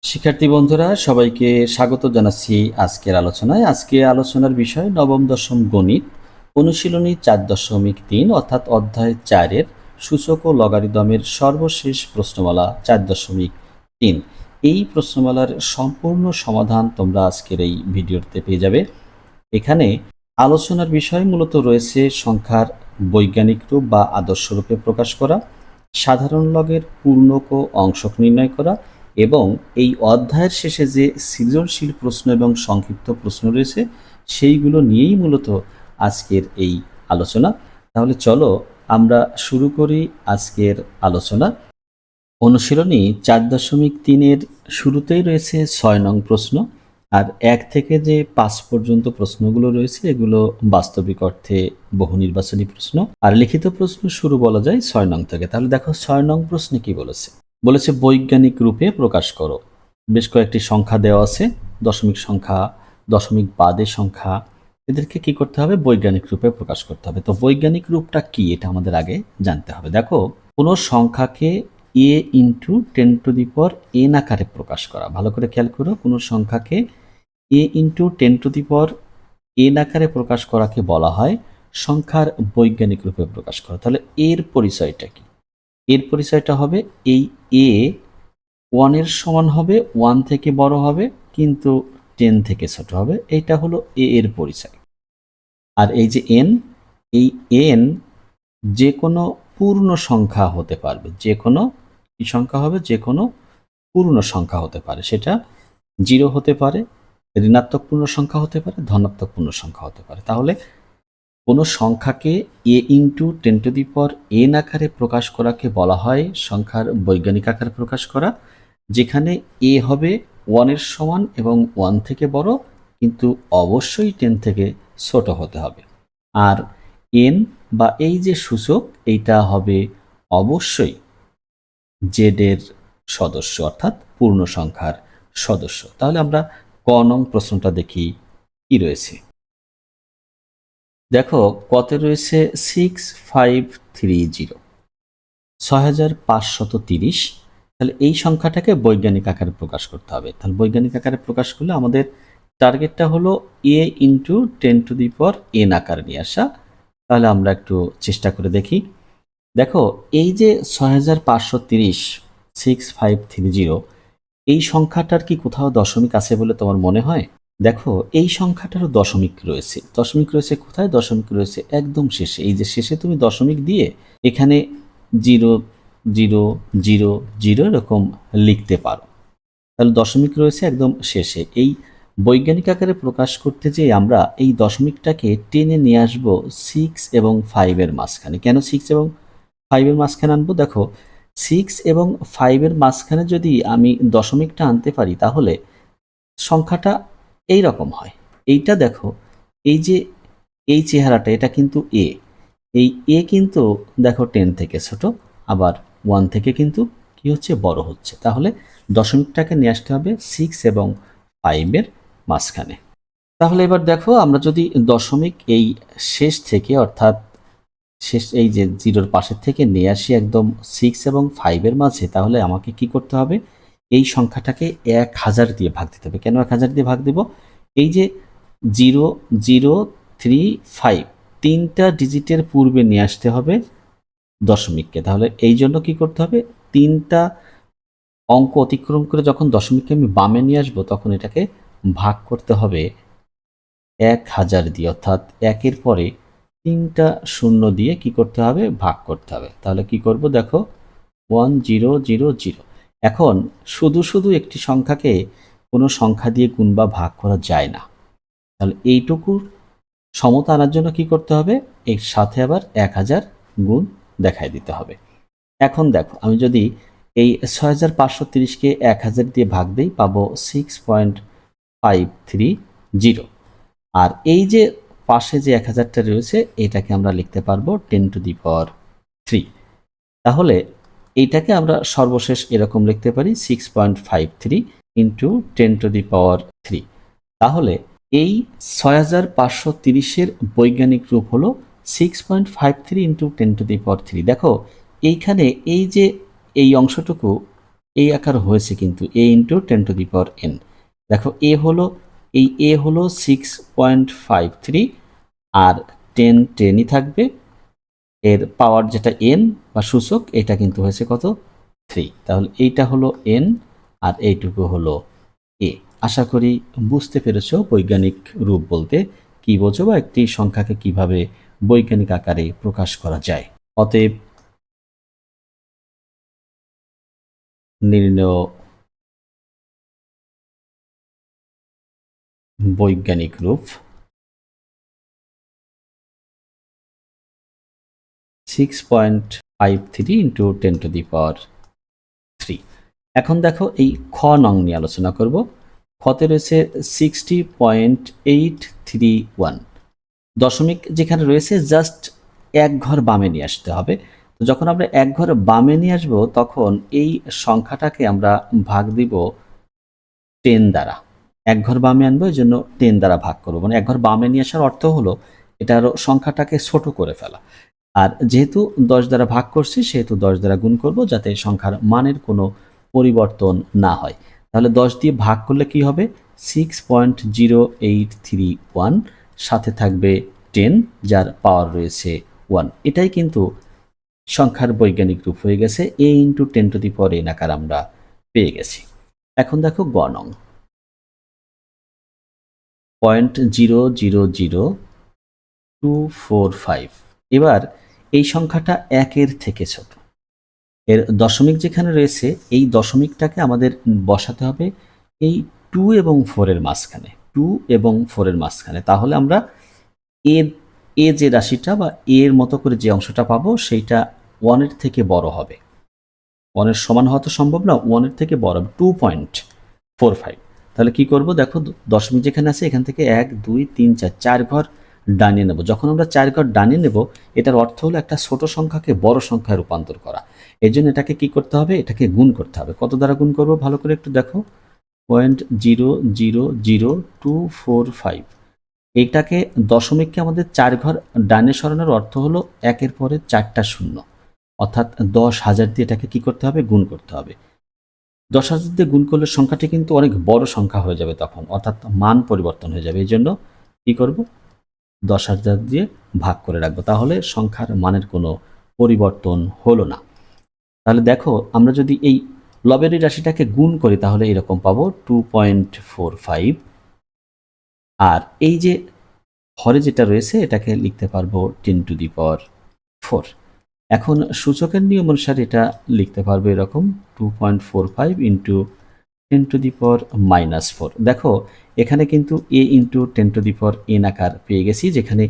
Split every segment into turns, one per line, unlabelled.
শিক্ষার্থী বন্ধুরা সবাইকে স্বাগত জানাচ্ছি আজকের আলোচনায়। আজকে আলোচনার বিষয় নবম দশম গণিত অনুশীলনী 4.3 অর্থাৎ অধ্যায় 4-এর সূচক ও লগারিদমের সর্বশেষ প্রশ্নমালা 4.3। এই প্রশ্নমালার সম্পূর্ণ সমাধান তোমরা আজকের এই ভিডিওতে পেয়ে যাবে। এখানে আলোচনার বিষয় মূলত রয়েছে সংখ্যার বৈজ্ঞানিক রূপ বা আদর্শ রূপে প্রকাশ করা, সাধারণ লগের পূর্ণক ও অংশক নির্ণয় করা এবং এই অধ্যায়ের শেষে যে সৃজনশীল প্রশ্ন এবং সংক্ষিপ্ত প্রশ্ন রয়েছে সেইগুলো নিয়েই মূলত আজকের এই আলোচনা। তাহলে চলো আমরা শুরু করি আজকের আলোচনা। অনুশীলনী 4.3-এর শুরুতেই রয়েছে 6 নং প্রশ্ন, আর 1 থেকে যে 5 পর্যন্ত প্রশ্নগুলো রয়েছে এগুলো বাস্তবিক অর্থে বহু নির্বাচনী প্রশ্ন, আর লিখিত প্রশ্ন শুরু বলা যায় 6 নং থেকে। তাহলে দেখো 6 নং প্রশ্নে কি বলেছে। বলেছে বৈজ্ঞানিক রূপে প্রকাশ করো। বেশ কয়েকটি সংখ্যা দেওয়া আছে, দশমিক সংখ্যা, দশমিক বাদে সংখ্যা, এদেরকে কি করতে হবে? বৈজ্ঞানিক রূপে প্রকাশ করতে হবে। তো বৈজ্ঞানিক রূপটা কি এটা আমাদের আগে জানতে হবে। দেখো, কোনো সংখ্যাকে এ ইন্টু 10^n আকারে প্রকাশ করা। ভালো করে খেয়াল করো, কোনো সংখ্যাকে এ ইন্টু 10^n আকারে প্রকাশ করাকে বলা হয় সংখ্যার বৈজ্ঞানিক রূপে প্রকাশ করা। তাহলে এর পরিচয়টা কি? এর পরিচয়টা হবে এই এ 1-এর সমান হবে, 1 থেকে বড় হবে কিন্তু 10 থেকে ছোট হবে। এইটা হলো এ এর পরিচয়। আর এই যে এন, এই এন যে কোনো পূর্ণ সংখ্যা হতে পারবে। যে কোনো কি সংখ্যা হবে? যে কোনো পূর্ণ সংখ্যা হতে পারে। সেটা 0 হতে পারে, ঋণাত্মক পূর্ণ সংখ্যা হতে পারে, ধনাত্মক পূর্ণ সংখ্যা হতে পারে। তাহলে কোনো সংখ্যাকে এ ইন্টু 10^n আকারে প্রকাশ করাকে বলা হয় সংখ্যার বৈজ্ঞানিক আকারে প্রকাশ করা, যেখানে এ হবে 1-এর সমান এবং 1 থেকে বড় কিন্তু অবশ্যই 10 থেকে ছোট হতে হবে। আর এন বা এই যে সূচক, এইটা হবে অবশ্যই জেড এর সদস্য অর্থাৎ পূর্ণ সংখ্যার সদস্য। তাহলে আমরা ক নং প্রশ্নটা দেখি কি রয়েছে। দেখো, কতে রয়েছে 6530, 6530। তাহলে এই সংখ্যাটাকে বৈজ্ঞানিক আকারে প্রকাশ করতে হবে। তাহলে বৈজ্ঞানিক আকারে প্রকাশ করলে আমাদের টার্গেটটা হলো এ ইন্টু 10^n আকারে নিয়ে আসা। তাহলে আমরা একটু চেষ্টা করে দেখি। দেখো, এই যে 6530, 6530, এই সংখ্যাটার কি কোথাও দশমিক আছে বলে তোমার মনে হয়? দেখো, এই সংখ্যাটারও দশমিক রয়েছে। দশমিক রয়েছে কোথায়? দশমিক রয়েছে একদম শেষে। এই যে শেষে তুমি দশমিক দিয়ে এখানে 0, 0, 0, 0 এরকম লিখতে পারো। তাহলে দশমিক রয়েছে একদম শেষে। এই বৈজ্ঞানিক আকারে প্রকাশ করতে যেয়ে আমরা এই দশমিকটাকে টেনে নিয়ে আসবো 6 এবং 5 এর মাঝখানে। কেন 6 এবং 5 এর মাঝখানে আনবো? দেখো, 6 এবং 5 এর মাঝখানে যদি আমি দশমিকটা আনতে পারি তাহলে সংখ্যাটা এই রকম হয়। এইটা দেখো, এই যে এই চেহারাটা, এটা কিন্তু এ। এই এ কিন্তু দেখো 10 থেকে ছোট, আবার 1 থেকে কিন্তু কি হচ্ছে? বড় হচ্ছে। তাহলে দশমিকটাকে নিয়ে আসতে হবে 6 এবং 5 এর মাঝখানে। তাহলে এবার দেখো, আমরা যদি দশমিক এই শেষ থেকে অর্থাৎ শেষ এই যে 0-র পাশের থেকে নিয়ে আসি একদম 6 এবং 5 এর মাঝে, তাহলে আমাকে কি করতে হবে? এই সংখ্যাটাকে 1000 দিয়ে ভাগ দিতে হবে। কেন 1000 দিয়ে ভাগ দেব? এই যে 0035, 3টা ডিজিটের পূর্বে নিয়ে আসতে হবে দশমিককে। তাহলে এই জন্য কি করতে হবে? 3টা অঙ্ক অতিক্রম করে যখন দশমিককে আমি বামে নিয়ে আসবো তখন এটাকে ভাগ করতে হবে 1000 দিয়ে, অর্থাৎ 1-এর পরে 3টা শূন্য দিয়ে কি করতে হবে? ভাগ করতে হবে। তাহলে কি করব? দেখো, 1000। এখন শুধু শুধু একটি সংখ্যাকে কোনো সংখ্যা দিয়ে গুণ বা ভাগ করা যায় না। তাহলে এইটুকুর সমতা আনার জন্য কি করতে হবে? এর সাথে আবার 1000 গুণ দেখাই দিতে হবে। এখন দেখো, আমি যদি এই 6530কে 1000 দিয়ে ভাগ দিই পাবো 6.530। আর এই যে পাশে যে 1000টা রয়েছে এটাকে আমরা লিখতে পারবো 10^3। তাহলে এইটাকে আমরা সর্বশেষ এরকম লিখতে পারি 6.53 ইন্টু 10^3। তাহলে এই 6530-এর বৈজ্ঞানিক রূপ হলো 6.53 ইন্টু 10^3। দেখো, এইখানে এই যে এই অংশটুকু এই আকার হয়েছে কিন্তু a ইন্টু 10^n। দেখো এ হলো 6.53 আর 10ই থাকবে, এর পাওয়ার যেটা n বা সূচক এটা কিন্তু হয়েছে কত 3। তাহলে এইটা হলো n আর এইটুকু হলো a। আশা করি বুঝতে পেরেছো বৈজ্ঞানিক রূপ বলতে কি বোঝো বা একটি সংখ্যাকে কিভাবে বৈজ্ঞানিক আকারে প্রকাশ করা যায়। অতএব নির্ণেয় বৈজ্ঞানিক রূপ 6.53 ইন্টু 10^3। এখন দেখো এই খ নং নিয়ে আলোচনা করব। খতে রয়েছে 60.831, দশমিক যেখানে রয়েছে জাস্ট এক ঘর বামে নিয়ে আসতে হবে। তো যখন আমরা এক ঘর বামে নিয়ে আসবো তখন এই সংখ্যাটাকে আমরা ভাগ দিব 10 দ্বারা। এক ঘর বামে আনবো, এই জন্য 10 দ্বারা ভাগ করবো। মানে এক ঘর বামে নিয়ে আসার অর্থ হলো এটার সংখ্যাটাকে ছোট করে ফেলা। আর যেহেতু 10 দ্বারা ভাগ করছি সেহেতু 10 দ্বারা গুণ করব যাতে সংখ্যার মানের কোনো পরিবর্তন না হয়। তাহলে 10 দিয়ে ভাগ করলে কি হবে 6.0831, সাথে থাকবে 10 যার পাওয়ার রয়েছে 1। এটাই কিন্তু সংখ্যার বৈজ্ঞানিক রূপ হয়ে গেছে a ইন্টু 10^n আকার আমরা পেয়ে গেছি। এখন দেখো গ নং 0.000245। এবার এই সংখ্যাটা একের থেকে ছোট, এর দশমিক যেখানে রয়েছে এই দশমিকটাকে আমাদের বসাতে হবে এই 2 এবং 4 এর মাঝখানে, 2 এবং 4 এর মাঝখানে। তাহলে আমরা এ এ যে রাশিটা বা এর মতো করে যে অংশটা পাবো সেইটা 1 এর থেকে বড় হবে। 1 এর সমান হওয়া তো সম্ভব না, 1 এর থেকে বড় 2.45। তাহলে কি করব দেখো দশমিক যেখানে আছে এখান থেকে 1 2 3 4 4 ঘর ডানিয়ে নেব। যখন আমরা 4 ঘর ডানিয়ে নেব এটার অর্থ হলো একটা ছোট সংখ্যাকে বড় সংখ্যায় রূপান্তর করা। এই জন্য এটাকে কি করতে হবে, এটাকে গুণ করতে হবে। কত দ্বারা গুণ করব ভালো করে একটু দেখো, 0.000245। এইটাকে দশমিককে আমাদের 4 ঘর ডানে সরানোর অর্থ হলো একের পরে 4টা শূন্য, অর্থাৎ 10,000 দিয়ে এটাকে কি করতে হবে, গুণ করতে হবে। 10,000 দিয়ে গুণ করলে সংখ্যাটি কিন্তু অনেক বড় সংখ্যা হয়ে যাবে তখন, অর্থাৎ মান পরিবর্তন হয়ে যাবে। এই জন্য কি করব, 10,000 দিয়ে ভাগ করে রাখবো, তাহলে সংখ্যার মানের কোনো পরিবর্তন হলো না। তাহলে দেখো আমরা যদি এই লবের এই রাশিটাকে গুণ করি তাহলে এরকম পাবো 2.45। আর এই যে হরে যেটা রয়েছে এটাকে লিখতে পারবো 10^4। এখন সূচকের নিয়ম অনুসারে এটা লিখতে পারবো এরকম 2.45 ইন্টু 10^-4। দেখো এখানে কিন্তু a ইন্টু 10^n আকার পেয়ে গেছি, যেখানে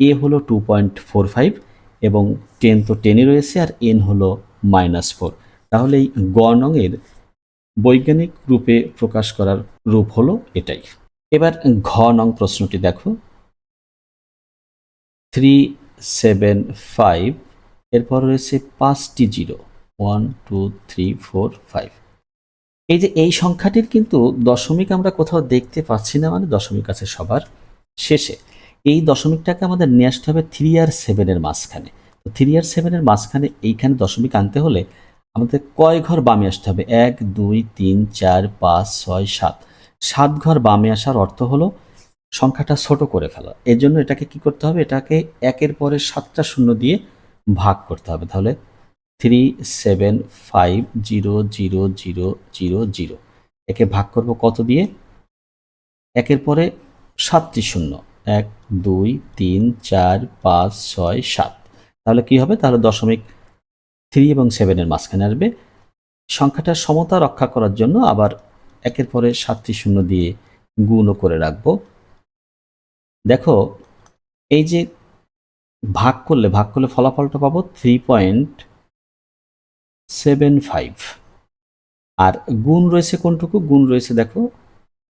a হলো 2.45 এবং 10 তো 10ই রয়েছে আর n হলো -4। তাহলে এই গ নং এর বৈজ্ঞানিক রূপে প্রকাশ করার রূপ হলো এটাই। এবার ঘ নং প্রশ্নটি দেখো, 375, এরপর রয়েছে 5টি জিরো, 1 2 3 4 5। এই যে এই সংখ্যাটির কিন্তু দশমিক আমরা কোথাও দেখতে পাচ্ছি না, মানে দশমিক আছে সবার শেষে। এই দশমিকটাকে আমাদের নিয়ে আসতে হবে 3 আর 7 এর মাঝখানে। তো 3 আর 7 এর মাঝখানে এইখানে দশমিক আনতে হলে আমাদের কয় ঘর বামে আসতে হবে, 1 2 3 4 5 6 7। 7 ঘর বামে আসার অর্থ হলো সংখ্যাটা ছোট করে ফেলা। এর জন্য এটাকে কি করতে হবে, এটাকে একের পরে 7টা শূন্য দিয়ে ভাগ করতে হবে। তাহলে 3750000, একে ভাগ করব কত দিয়ে, একের পরে 7টি শূন্য, 1 2 3 4 5 6 7। তাহলে কি হবে, তাহলে দশমিক 3 এবং 7 এর মাঝখানে আসবে। সংখ্যাটার সমতা রক্ষা করার জন্য আবার একের পরে 7টি শূন্য দিয়ে গুণও করে রাখবো। দেখো এই যে ভাগ করলে ফলাফলটা পাবো 3.75। আর গুণ রয়েছে কোনটুকু, গুণ রয়েছে দেখো,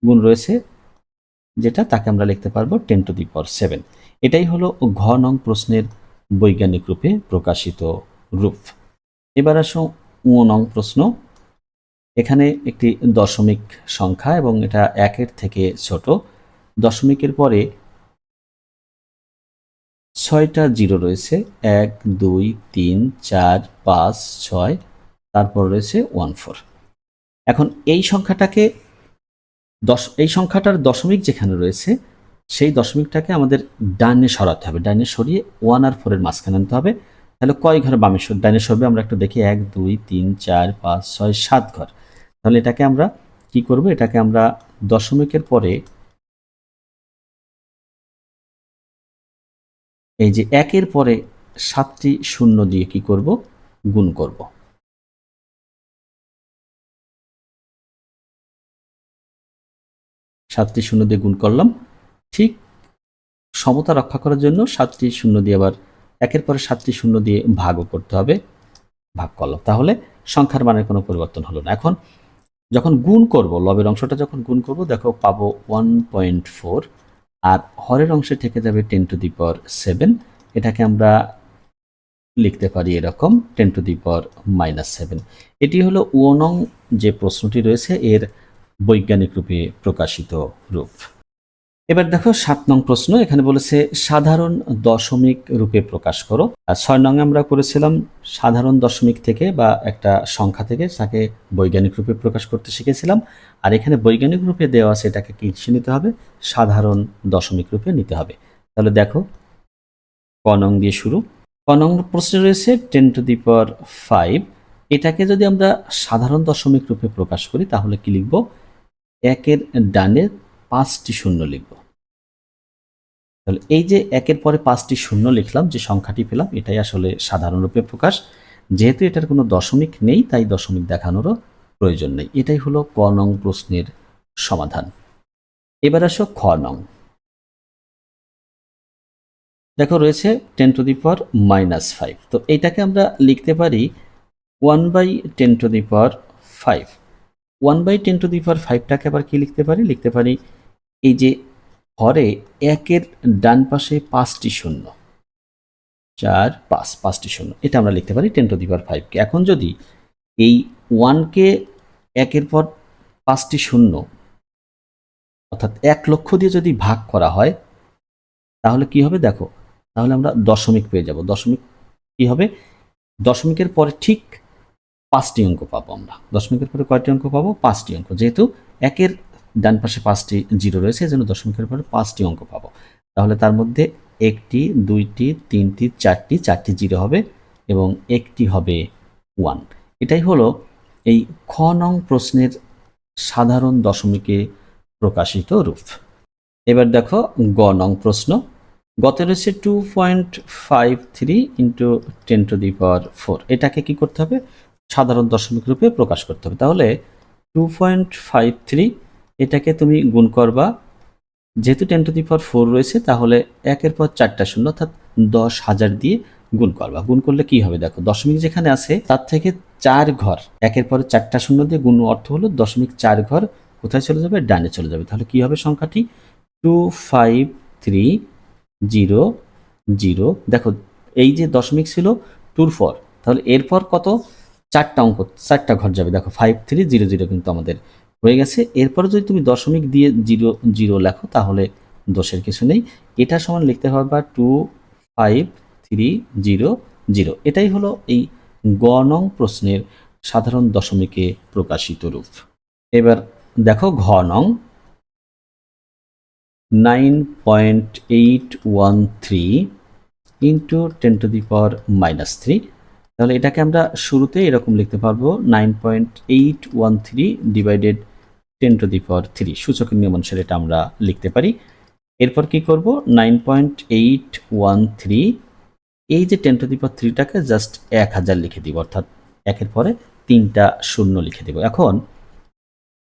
গুণ রয়েছে যেটা তাকে আমরা লিখতে পারবো 10^7। এটাই হলো ঘ নং প্রশ্নের বৈজ্ঞানিক রূপে প্রকাশিত রূপ। এবার আসো ঙ নং প্রশ্ন। এখানে একটি দশমিক সংখ্যা এবং এটা একের থেকে ছোট। দশমিকের পরে 6টা জিরো রয়েছে, 1 2 3 4 5 6, তারপর রয়েছে 14। এখন এই সংখ্যাটাকে এই সংখ্যাটার দশমিক যেখানে রয়েছে সেই দশমিকটাকে আমাদের ডানে সরাতে হবে, ডানে সরিয়ে 1 আর 4 এর মাঝখানে আনতে হবে। তাহলে কয় ঘর বামে ডানে সরবে আমরা একটু দেখি, 1 2 3 4 5 6 7 ঘর। তাহলে এটাকে আমরা কি করব, এটাকে আমরা দশমিকের পরে এই যে 1 এর পরে 7টি শূন্য দিয়ে কি করব, গুণ করব। সাতটি শূন্য দিয়ে গুণ করলাম। ঠিক সমতা রক্ষা করার জন্য 7টি শূন্য দিয়ে আবার 1 এর পরে 7টি শূন্য দিয়ে ভাগও করতে হবে, ভাগ করলাম। তাহলে সংখ্যার মানের কোনো পরিবর্তন হলো না। এখন যখন গুণ করব, লবের অংশটা যখন গুণ করব, দেখো পাবো 1.4 আর হরের অংশে থেকে যাবে 10 টু দি পাওয়ার 7। এটাকে আমরা লিখতে পারি এরকম 10 টু দি পাওয়ার -7। এটি হলো 1 নং যে প্রশ্নটি রয়েছে এর বৈজ্ঞানিক রূপে প্রকাশিত রূপ। এবার দেখো 7 নং প্রশ্ন, এখানে বলেছে সাধারণ দশমিক রূপে প্রকাশ করো। আর 6 নং আমরা করেছিলাম সাধারণ দশমিক থেকে বা একটা সংখ্যা থেকে তাকে বৈজ্ঞানিক রূপে প্রকাশ করতে শিখেছিলাম। আর এখানে বৈজ্ঞানিক রূপে দেওয়া আছে, এটাকে কি নিতে হবে, সাধারণ দশমিক রূপে নিতে হবে। তাহলে দেখো ক নং দিয়ে শুরু। ক নং প্রশ্নে রয়েছে 10 টু দি পাওয়ার 5। এটাকে যদি আমরা সাধারণ দশমিক রূপে প্রকাশ করি তাহলে কি লিখব, 1-এর ডানে 5টি শূন্য লিখব। তাহলে এই যে 1-এর পরে 5টি শূন্য লিখলাম, যে সংখ্যাটি পেলাম, এটাই আসলে সাধারণ রূপে প্রকাশ। যেহেতু এটার কোনো দশমিক নেই তাই দশমিক দেখানোরও প্রয়োজন নেই। এটাই হলো ক নং প্রশ্নের সমাধান। এবার আসো খ নং। দেখো রয়েছে 10 টু দি পাওয়ার -5। তো এইটাকে আমরা লিখতে পারি 1/10 two the power 5। 1/10 two the পাওয়ার 5টাকে আবার কি লিখতে পারি, লিখতে পারি এই যে হরে 1-এর ডান পাশে 5টি শূন্য, 4 5 5টি শূন্য, এটা আমরা লিখতে পারি 10 টু দি পাওয়ার 5কে। এখন যদি এই 1কে 1-এর পর 5টি শূন্য অর্থাৎ 1 লক্ষ দিয়ে যদি ভাগ করা হয় তাহলে কি হবে দেখো, তাহলে আমরা দশমিক পেয়ে যাব। দশমিক কি হবে, দশমিকের পরে ঠিক 5টি অঙ্ক পাবো আমরা। দশমিকের পরে কয়টি অঙ্ক পাবো, 5টি অঙ্ক। যেহেতু 1-এর ডান পাশে 5টি জিরো রয়েছে এজন্য দশমিকের পরে 5টি অঙ্ক পাবো। তাহলে তার মধ্যে 1টি 2টি 3টি 4টি জিরো হবে এবং একটি হবে 1। এটাই হলো এই খ নং প্রশ্নের সাধারণ দশমিকে প্রকাশিত রূপ। এবার দেখো গ নং প্রশ্ন। গতে রয়েছে 2.53 ইন্টু 10 টু দি পাওয়ার 4। এটাকে কি করতে হবে, সাধারণ দশমিক রূপে প্রকাশ করতে হবে। তাহলে 2.53 এটাকে তুমি গুণ করবা, যেহেতু 10 টু দি পাওয়ার 4 রয়েছে তাহলে 1-এর পর 4টা শূন্য অর্থাৎ 10,000 দিয়ে গুণ করবা। গুণ করলে কি হবে দেখো, দশমিক যেখানে আছে তার থেকে 4 ঘর 1-এর পরে 4টা শূন্য দিয়ে গুণ অর্থ হলো দশমিক 4 ঘর কোথায় চলে যাবে, ডানে চলে যাবে। তাহলে কি হবে সংখ্যাটি 25300। দেখো এই যে দশমিক ছিল 2-র পর, তাহলে এরপর কত, 4টা অঙ্ক 4টা ঘর যাবে। দেখো 5300 কিন্তু আমাদের হয়ে গেছে। এরপরে যদি তুমি দশমিক দিয়ে 0 লেখো তাহলে দোষের কিছু নেই। এটা সমান লিখতে হবে 25300। এটাই হলো এই গ নং প্রশ্নের সাধারণ দশমিকে প্রকাশিত রূপ। এবার দেখো ঘ নং 9.813 ইন্টু 10 টু দি পাওয়ার -3। তাহলে এটাকে আমরা শুরুতে এরকম লিখতে পারবো 9.813 ডিভাইডেড 10 টু দি পাওয়ার 3। সূচকের নিয়ম অনুসারে এটা আমরা লিখতে পারি। এরপর কি করব, 9.813 এই যে 10 টু দি পাওয়ার 3টাকে জাস্ট 1000 লিখে দিব, অর্থাৎ 1-এর পরে 3টা শূন্য লিখে দেব। এখন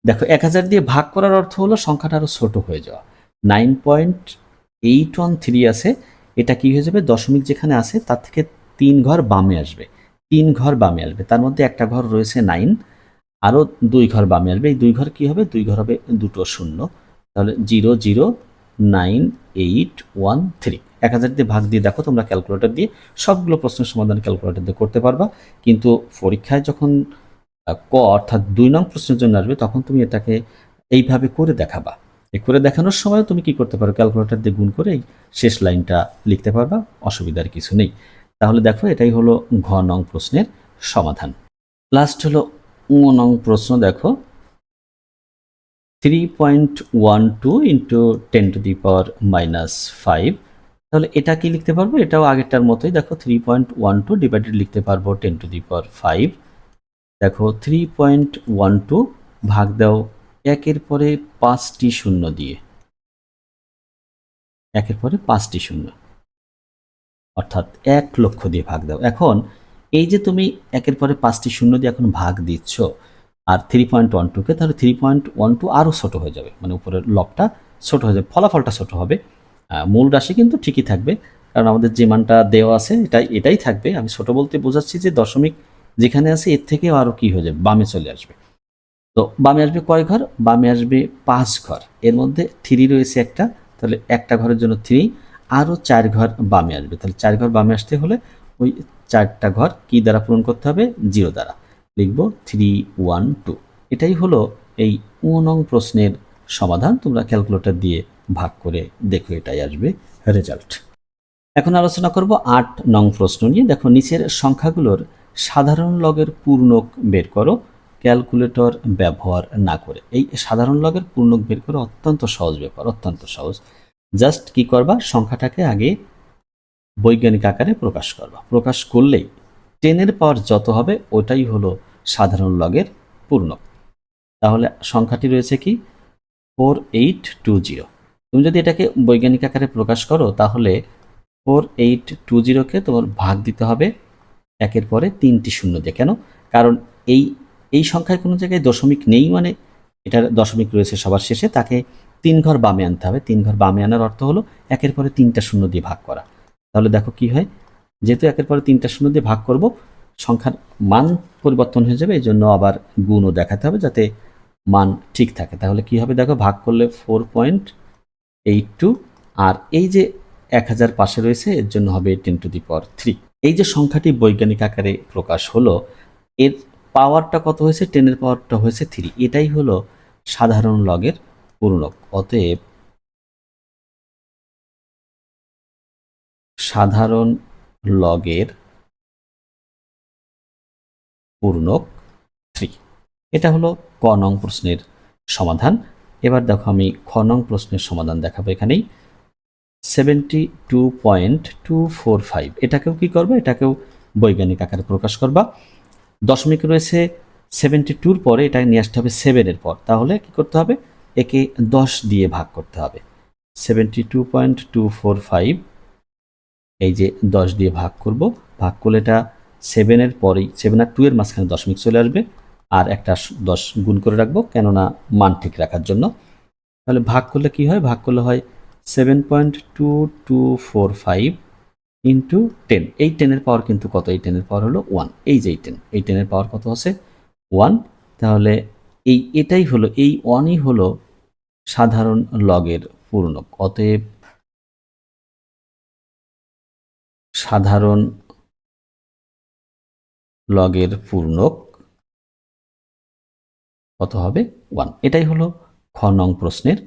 দেখো 1000 দিয়ে ভাগ করার অর্থ হলো সংখ্যাটা আরো ছোট হয়ে যাওয়া। 9.813 আছে, এটা কি হয়ে যাবে, দশমিক যেখানে আছে তার থেকে 3 ঘর বামে আসবে, 3 ঘর বামে আসবে। তার মধ্যে একটা ঘর রয়েছে 9, আরো 2 ঘর বামে আসবে। এই 2 ঘর কি হবে, 2 ঘর হবে দুটো শূন্য। তাহলে 009.813 1000 দিয়ে ভাগ দিয়ে দেখো তোমরা ক্যালকুলেটর দিয়ে সবগুলো প্রশ্নের সমাধান ক্যালকুলেটর দিয়ে করতে পারবা। কিন্তু পরীক্ষায় যখন ক অর্থাৎ 2 নং প্রশ্নের জন্য আসবে তখন তুমি এটাকে এইভাবে করে দেখাবা। এই করে দেখানোর সময় তুমি কি করতে পারো, ক্যালকুলেটর দিয়ে গুণ করে এই শেষ লাইনটা লিখতে পারবা, অসুবিধার কিছু নেই। তাহলে দেখো এটাই হলো ঘ নং প্রশ্নের সমাধান। লাস্ট হলো নং প্রশ্ন দেখো 3.12 ইন্টু 10⁻⁻5। তাহলে এটা কি লিখতে পারবো? এটাও আগেরটার মতোই দেখো 3.12 ডিভাইডেড লিখতে পারবো 10⁻5। দেখো 3.12 ভাগ দাও একের পরে 5টি শূন্য দিয়ে, একের পরে 5টি শূন্য, অর্থাৎ 1,00,000 দিয়ে ভাগ দাও। এখন এই যে তুমি একের পরে 5টি শূন্য দিয়ে এখন ভাগ দিচ্ছ আর 3.12কে, তাহলে 3.12 আরও ছোট হয়ে যাবে, মানে উপরের লবটা ছোট হয়ে যাবে, ফলাফলটা ছোট হবে। মূল রাশি কিন্তু ঠিকই থাকবে, কারণ আমাদের যে মানটা দেওয়া আছে এটাই থাকবে। আমি ছোট বলতে বোঝাচ্ছি যে দশমিক যেখানে আছে এর থেকেও আরও কি হয়ে যাবে, বামে চলে আসবে। তো বামে আসবে কয় ঘর? বামে আসবে 5 ঘর। এর মধ্যে 3 রয়েছে একটা, তাহলে একটা ঘরের জন্য 3, আরও 4 ঘর বামে আসবে। তাহলে 4 ঘর বামে আসতে হলে ওই 4টা ঘর কি দ্বারা পূরণ করতে হবে? 0 দ্বারা। লিখব 312। এটাই হলো এই 9 নং প্রশ্নের সমাধান। তোমরা ক্যালকুলেটর দিয়ে ভাগ করে দেখো, এটাই আসবে রেজাল্ট। এখন আলোচনা করব 8 নং প্রশ্ন নিয়ে। দেখো নিচের সংখ্যাগুলোর সাধারণ লগের পূর্ণক বের করো ক্যালকুলেটর ব্যবহার না করে। এই সাধারণ লগের পূর্ণক বের করে অত্যন্ত সহজ ব্যাপার, অত্যন্ত সহজ। জাস্ট কি করবা? সংখ্যাটাকে আগে বৈজ্ঞানিক আকারে প্রকাশ করবা। প্রকাশ করলেই 10 পাওয়ার যত হবে ওটাই হলো সাধারণ লগের পূর্ণক। তাহলে সংখ্যাটি রয়েছে কি? 4820। তুমি যদি এটাকে বৈজ্ঞানিক আকারে প্রকাশ করো তাহলে 4820কে তোমার ভাগ দিতে হবে একের পরে 3টি শূন্য দিয়ে। কেন? কারণ এই এই সংখ্যায় কোনো জায়গায় দশমিক নেই, মানে এটার দশমিক রয়েছে সবার শেষে, তাকে 3 ঘর বামে আনতে হবে। 3 ঘর বামে আনার অর্থ হলো একের পরে 3টা শূন্য দিয়ে ভাগ করা। তাহলে দেখো কি হয়, যেহেতু একের পরে 3টা শূন্য দিয়ে ভাগ করব, সংখ্যার মান পরিবর্তন হয়ে যাবে, এই জন্য আবার গুণও দেখাতে হবে যাতে মান ঠিক থাকে। তাহলে কি হবে? দেখো ভাগ করলে 4.82, আর এই যে 1000 পাশে রয়েছে এর জন্য হবে 10⁻3। এই যে সংখ্যাটি বৈজ্ঞানিক আকারে প্রকাশ হলো, এর পাওয়ারটা কত হয়েছে? 10-এর পাওয়ারটা হয়েছে 3। এটাই হলো সাধারণ লগের পূর্ণক। অতএব সাধারণ লগের পূর্ণক 3। এটা হলো ক নং প্রশ্নের সমাধান। এবার দেখো আমি খ নং প্রশ্নের সমাধান দেখাবো এখানেই। 72.245, এটাকেও কি করবে? এটাকেও বৈজ্ঞানিক আকারে প্রকাশ করবা। দশমিক রয়েছে 72-র পরে, এটা নিয়ে আসতে হবে 7-এর পর। তাহলে কি করতে হবে? একে 10 দিয়ে ভাগ করতে হবে। 72.245 এই যে 10 দিয়ে ভাগ করব, ভাগ করলে এটা 7-এর পরেই, 7 আর 2 এর মাঝখানে দশমিক চলে আসবে, আর একটা 10 গুণ করে রাখবো, কেননা মান ঠিক রাখার জন্য। তাহলে ভাগ করলে কি হয়? ভাগ করলে হয় 7.2245 ইন্টু 10। এই 10-এর পাওয়ার কিন্তু কত? এই 10-এর পাওয়ার হলো 1। এই যে এই 10-এর পাওয়ার কত আছে? 1। তাহলে এটাই হলো, এই 1ই হলো সাধারণ লগের পূর্ণক। অতএব সাধারণ লগের পূর্ণক কত হবে? 1। এটাই হলো খ নং প্রশ্নের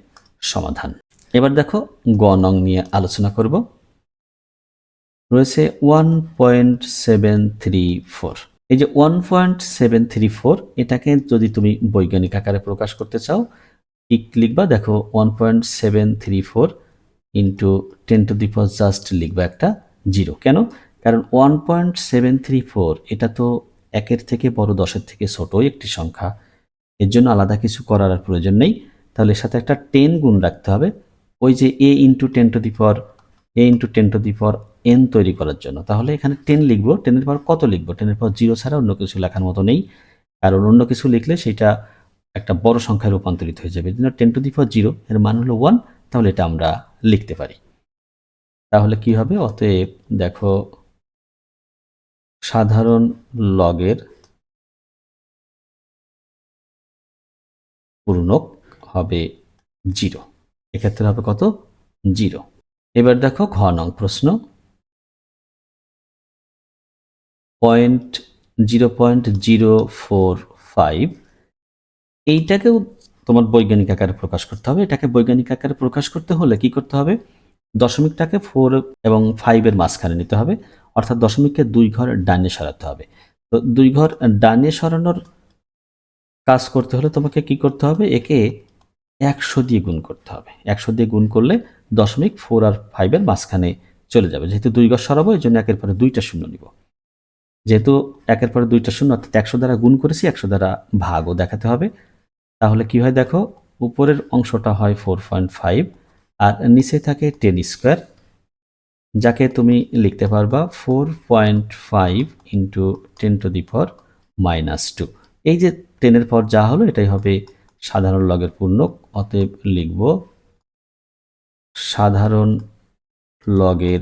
সমাধান। এবার দেখো গ নং নিয়ে আলোচনা করব। রয়েছে 1.734। এই যে 1.734, এটাকে যদি তুমি বৈজ্ঞানিক আকারে প্রকাশ করতে চাও, ঠিক লিখবা। দেখো 1.734 ইন্টু 10⁻, জাস্ট লিখবা একটা 0। কেন? কারণ 1.734 এটা তো 1-এর থেকে বড়, 10-এর থেকে ছোট একটি সংখ্যা, এর জন্য আলাদা কিছু করার আর প্রয়োজন নেই। তাহলে এর সাথে একটা 10 গুণ রাখতে হবে, ওই যে a ইন্টু 10⁻n তৈরি করার জন্য। তাহলে এখানে 10 লিখবো। 10-এর পাওয়ার কত লিখবো? 10-এর পাওয়ার 0 ছাড়া অন্য কিছু লেখার মতো নেই, কারণ অন্য কিছু লিখলে সেটা একটা বড় সংখ্যায় রূপান্তরিত হয়ে যাবে। 10⁻0 এর মান হলো 1, তাহলে এটা আমরা লিখতে পারি। তাহলে কি হবে? অতএব দেখো সাধারণ লগের পূর্ণক হবে 0। এক্ষেত্রে হবে কত? 0। এবার দেখো ঘ নং প্রশ্ন। 0.045, এইটাকেও তোমার বৈজ্ঞানিক আকারে প্রকাশ করতে হবে। এটাকে বৈজ্ঞানিক আকারে প্রকাশ করতে হলে কি করতে হবে? দশমিকটাকে 4 এবং 5-এর মাঝখানে নিতে হবে, অর্থাৎ দশমিককে 2 ঘর ডানে সরাতে হবে। তো 2 ঘর ডানে সরানোর কাজ করতে হলে তোমাকে কি করতে হবে, একে 100 দিয়ে গুণ করতে হবে। 100 দিয়ে গুণ করলে 0.4 আর 5 এর মাঝখানে চলে যাবে। যেহেতু 2 ঘর সরাবো এই জন্য একের পরে 2টা শূন্য নিব। যেহেতু একের পরে 2টা শূন্য অর্থাৎ 100 দ্বারা গুণ করেছি, 100 দ্বারা ভাগও দেখাতে হবে। তাহলে কি হয় দেখো, উপরের অংশটা হয় 4.5 আর নিচে থাকে 10 স্কোয়ার, যাকে তুমি লিখতে পারবা 4.5 ইন্টু 10⁻²। এই যে 10 পর যা হলো এটাই হবে সাধারণ লগের পূর্ণক। অতএব লিখব সাধারণ লগের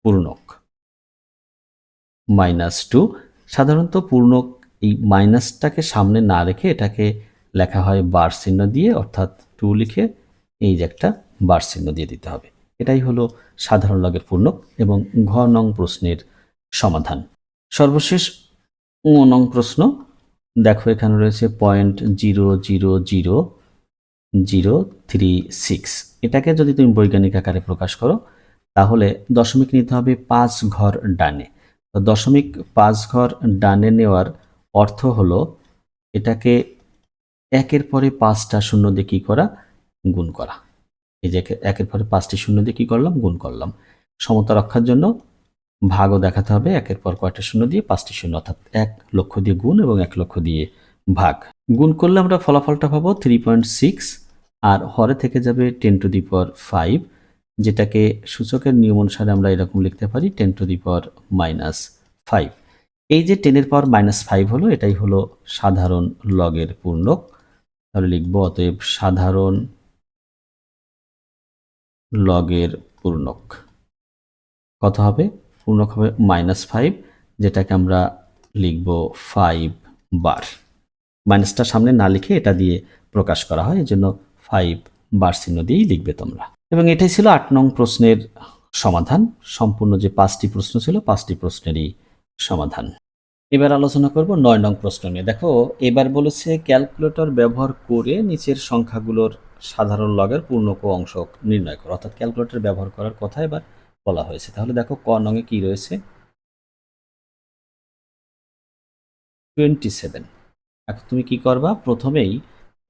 পূর্ণক -2। সাধারণত পূর্ণক এই মাইনাসটাকে সামনে না রেখে এটাকে লেখা হয় বার চিহ্ন দিয়ে, অর্থাৎ 2 লিখে এই যে একটা বার চিহ্ন দিয়ে দিতে হবে। এটাই হলো সাধারণ লগের পূর্ণক এবং ঘ নং প্রশ্নের সমাধান। সর্বশেষ নং প্রশ্ন দেখো, এখানে রয়েছে 0.0000036। এটাকে যদি তুমি বৈজ্ঞানিক আকারে প্রকাশ করো তাহলে দশমিক নিতে হবে 5 ঘর ডানে। তো দশমিক 5 ঘর ডানে নেওয়ার অর্থ হলো এটাকে একের পরে 5টা শূন্য দিয়ে কি করা, গুণ করা। এই যে একের পরে 5টি শূন্য দিয়ে কি করলাম, গুণ করলাম। সমতা রক্ষার জন্য ভাগও দেখাতে হবে, একের পর কয়টা শূন্য দিয়ে 5টি শূন্য, অর্থাৎ 1 লক্ষ দিয়ে গুণ এবং 1 লক্ষ দিয়ে ভাগ। গুণ করলে আমরা ফলাফলটা পাবো 3.6 আর হরে থেকে যাবে 10⁵, যেটাকে সূচকের নিয়ম অনুসারে আমরা এরকম লিখতে পারি 10⁻⁻5। এই যে 10⁻⁻5 হলো, এটাই হলো সাধারণ লগের পূর্ণক। তাহলে লিখব অতএব সাধারণ লগের পূর্ণক কত হবে, পূর্ণক হবে -5, যেটাকে আমরা লিখব 5 বার। মাইনাসটা সামনে না লিখে এটা দিয়ে প্রকাশ করা হয়, এজন্য 5 বার চিহ্ন দিয়েই লিখবে তোমরা। এবং এটাই ছিল 8 নং প্রশ্নের সমাধান। সম্পূর্ণ যে 5টি প্রশ্ন ছিল 5টি প্রশ্নেরই সমাধান। এবার আলোচনা করব 9 নং প্রশ্ন নিয়ে। দেখো, এবার বলেছে ক্যালকুলেটর ব্যবহার করে নিচের সংখ্যাগুলোর সাধারণ লগের পূর্ণক ও অংশক নির্ণয় করো। অর্থাৎ ক্যালকুলেটর ব্যবহার করার কথা এবার বলা হয়েছে। তাহলে দেখো ক নঙে কি রয়েছে, 27। এখন তুমি কি করবা, প্রথমেই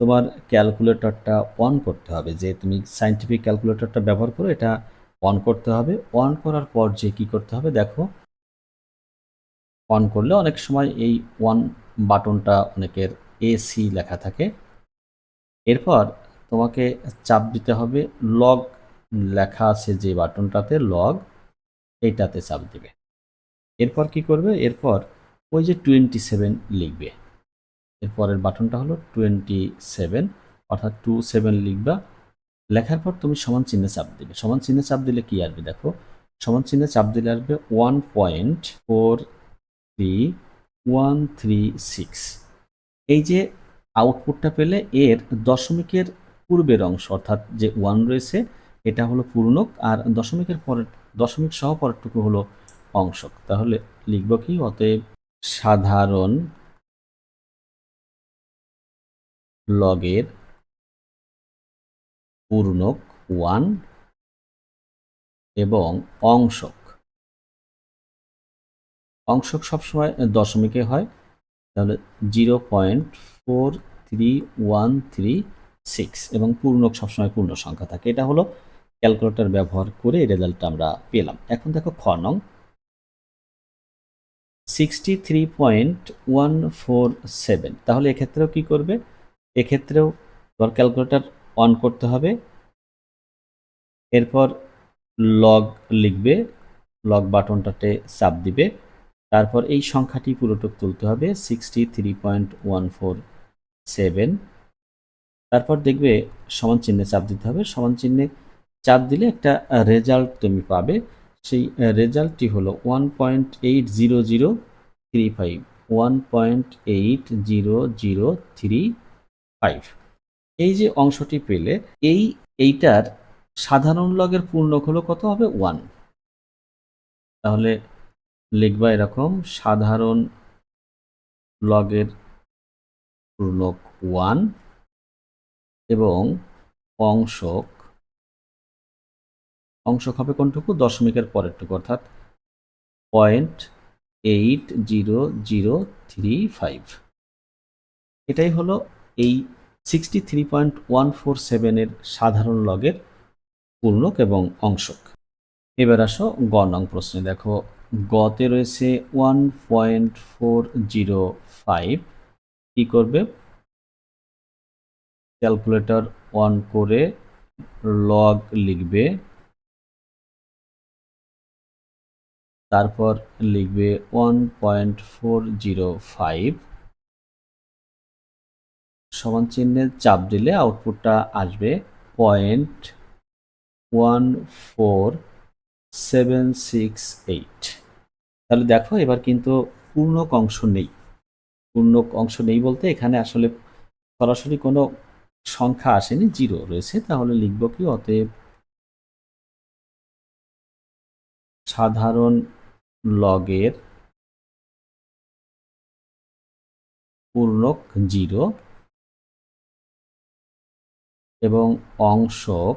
তোমার ক্যালকুলেটরটা অন করতে হবে। যে তুমি সায়েন্টিফিক ক্যালকুলেটরটা ব্যবহার করো, এটা অন করতে হবে। অন করার পর যে কি করতে হবে দেখো, অন করলে অনেক সময় এই ওয়ান বাটনটা অনেকের এসি লেখা থাকে। এরপর তোমাকে চাপ দিতে হবে লগ লেখা আছে যে বাটনটাতে, লগ, এইটাতে চাপ দিবে। এরপর কি করবে, এরপর ওই যে 27 লিখবে। এরপরের বাটনটা হলো 27, অর্থাৎ 27 লিখবা। লেখার পর তুমি সমান চিহ্নে চাপ দিবে। সমান চিহ্নে চাপ দিলে কি আসবে দেখো, সমান চিহ্নে চাপ দিলে আসবে 1.43136। এই যে আউটপুটটা পেলে এর দশমিকের পূর্বের অংশ, অর্থাৎ যে 1 রয়েছে এটা হলো পূর্ণক, আর দশমিকের পরের দশমিক সহ পরেরটুকু হলো অংশক। তাহলে লিখব কি, অতএব সাধারণ লগের পূর্ণক 1 এবং অংশক, অংশক সবসময় দশমিকে হয়। তাহলে 0.43136 এবং পূর্ণক সবসময় পূর্ণ সংখ্যা থাকে। এটা হলো ক্যালকুলেটর ব্যবহার করে এই রেজাল্টটা আমরা পেলাম। এখন দেখো খ নং, 63.147। তাহলে এক্ষেত্রেও কি করবে, এক্ষেত্রেও তোমার ক্যালকুলেটর অন করতে হবে। এরপর লগ লিখবে, লগ বাটনটাতে চাপ দিবে। তারপর এই সংখ্যাটি পুরোটুক তুলতে হবে 63.147। তারপর দেখবে সমান চিহ্নে চাপ দিতে হবে। সমান চিহ্নে চাপ দিলে একটা রেজাল্ট তুমি পাবে। সেই রেজাল্টটি হলো 1.80035, 1.80035। এই যে অংশটি পেলে এইটার সাধারণ লগের পূর্ণক হলো কত হবে, 1। তাহলে লিখবা এরকম, সাধারণ লগের পূর্ণক 1 এবং অংশক, অংশক হবে কোনটুকু, দশমিকের পরেরটুকু, অর্থাৎ 0.80035। এটাই হলো এই 63.147-এর সাধারণ লগের পূর্ণক এবং অংশক। এবার আসো গ নং প্রশ্নে। দেখো গতে রয়েছে 1.405। কি করবে? ক্যালকুলেটর অন করে লগ লিখবে, তারপর লিখবে 1.405 সমান চিহ্নে চাপ দিলে আউটপুটটা আসবে 0.14768। তাহলে দেখো এবার কিন্তু পূর্ণক অংশ নেই। পূর্ণক অংশ নেই বলতে এখানে আসলে সরাসরি কোনো সংখ্যা আসেনি, জিরো রয়েছে। তাহলে লিখব কি? অতএব সাধারণ লগের পূর্ণক জিরো এবং অংশক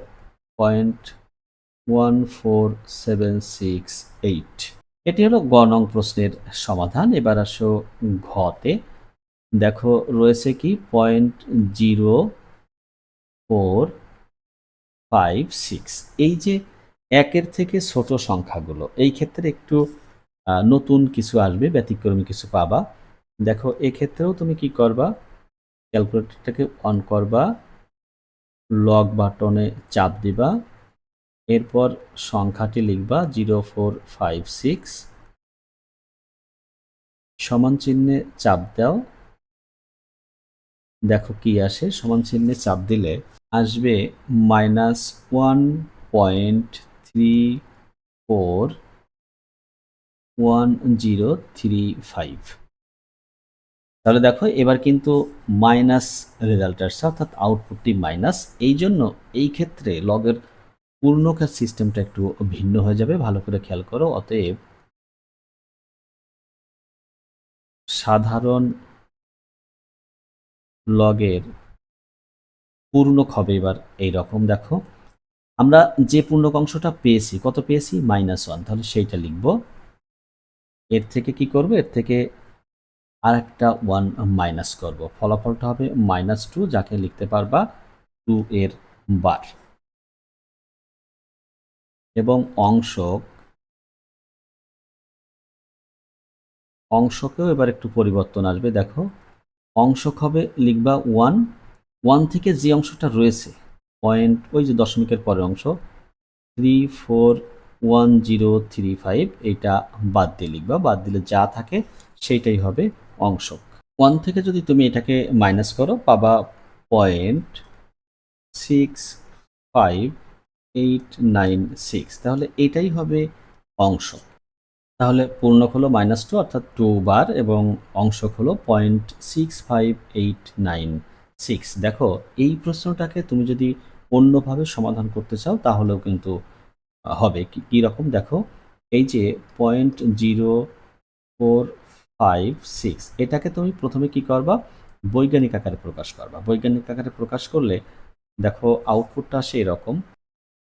0.14768। এটি হলো গ নং প্রশ্নের সমাধান। এবার আসো ঘতে। দেখো রয়েছে কি 0.0456। এই যে একের থেকে ছোট সংখ্যাগুলো, এই ক্ষেত্রে একটু নতুন কিছু আসবে, ব্যতিক্রমী কিছু পাবা। দেখো এক্ষেত্রেও তুমি কি করবা? ক্যালকুলেটরটাকে অন করবা, লগ বাটনে চাপ দিবা, এরপর সংখ্যাটি লিখবা 0456 সমান চিহ্নে চাপ দাও। দেখো কি আসে? সমান চিহ্নে চাপ দিলে আসবে -1.341035। তাহলে দেখো এবার কিন্তু মাইনাস রেজাল্ট আসছে, অর্থাৎ আউটপুটটি মাইনাস। এই জন্য এই ক্ষেত্রে লগের পূর্ণকের সিস্টেমটা একটু ভিন্ন হয়ে যাবে, ভালো করে খেয়াল করো। অতএব সাধারণ লগের পূর্ণক হবে এবার এই রকম। দেখো আমরা যে পূর্ণক অংশটা পেয়েছি, কত পেয়েছি? -1। তাহলে সেইটা লিখব। এর থেকে কি করব? এর থেকে আর একটা 1 মাইনাস করব। ফলাফলটা হবে -2, যাকে লিখতে পারবা 2 এর বার। এবং অংশকেও এবার একটু পরিবর্তন আসবে। দেখো অংশক হবে, লিখবা 1 থেকে যে অংশটা রয়েছে পয়েন্ট, ওই যে দশমিকের পরের অংশ 341035, এইটা বাদ দিয়ে লিখবা। বাদ দিলে যা থাকে সেইটাই হবে অংশক। 1 থেকে যদি তুমি এটাকে মাইনাস করো পাবা 0.65896। তাহলে এটাই হবে অংশক। তাহলে পূর্ণক হলো -2 অর্থাৎ 2 বার, এবং অংশক হলো 0.65896। দেখো এই প্রশ্নটাকে তুমি যদি অন্যভাবে সমাধান করতে চাও তাহলেও কিন্তু হবে। কি রকম? দেখো এই যে 0.0456, এটাকে তুমি প্রথমে কি করবা? বৈজ্ঞানিক আকারে প্রকাশ করবা। বৈজ্ঞানিক আকারে প্রকাশ করলে দেখো আউটপুটটা আসে এরকম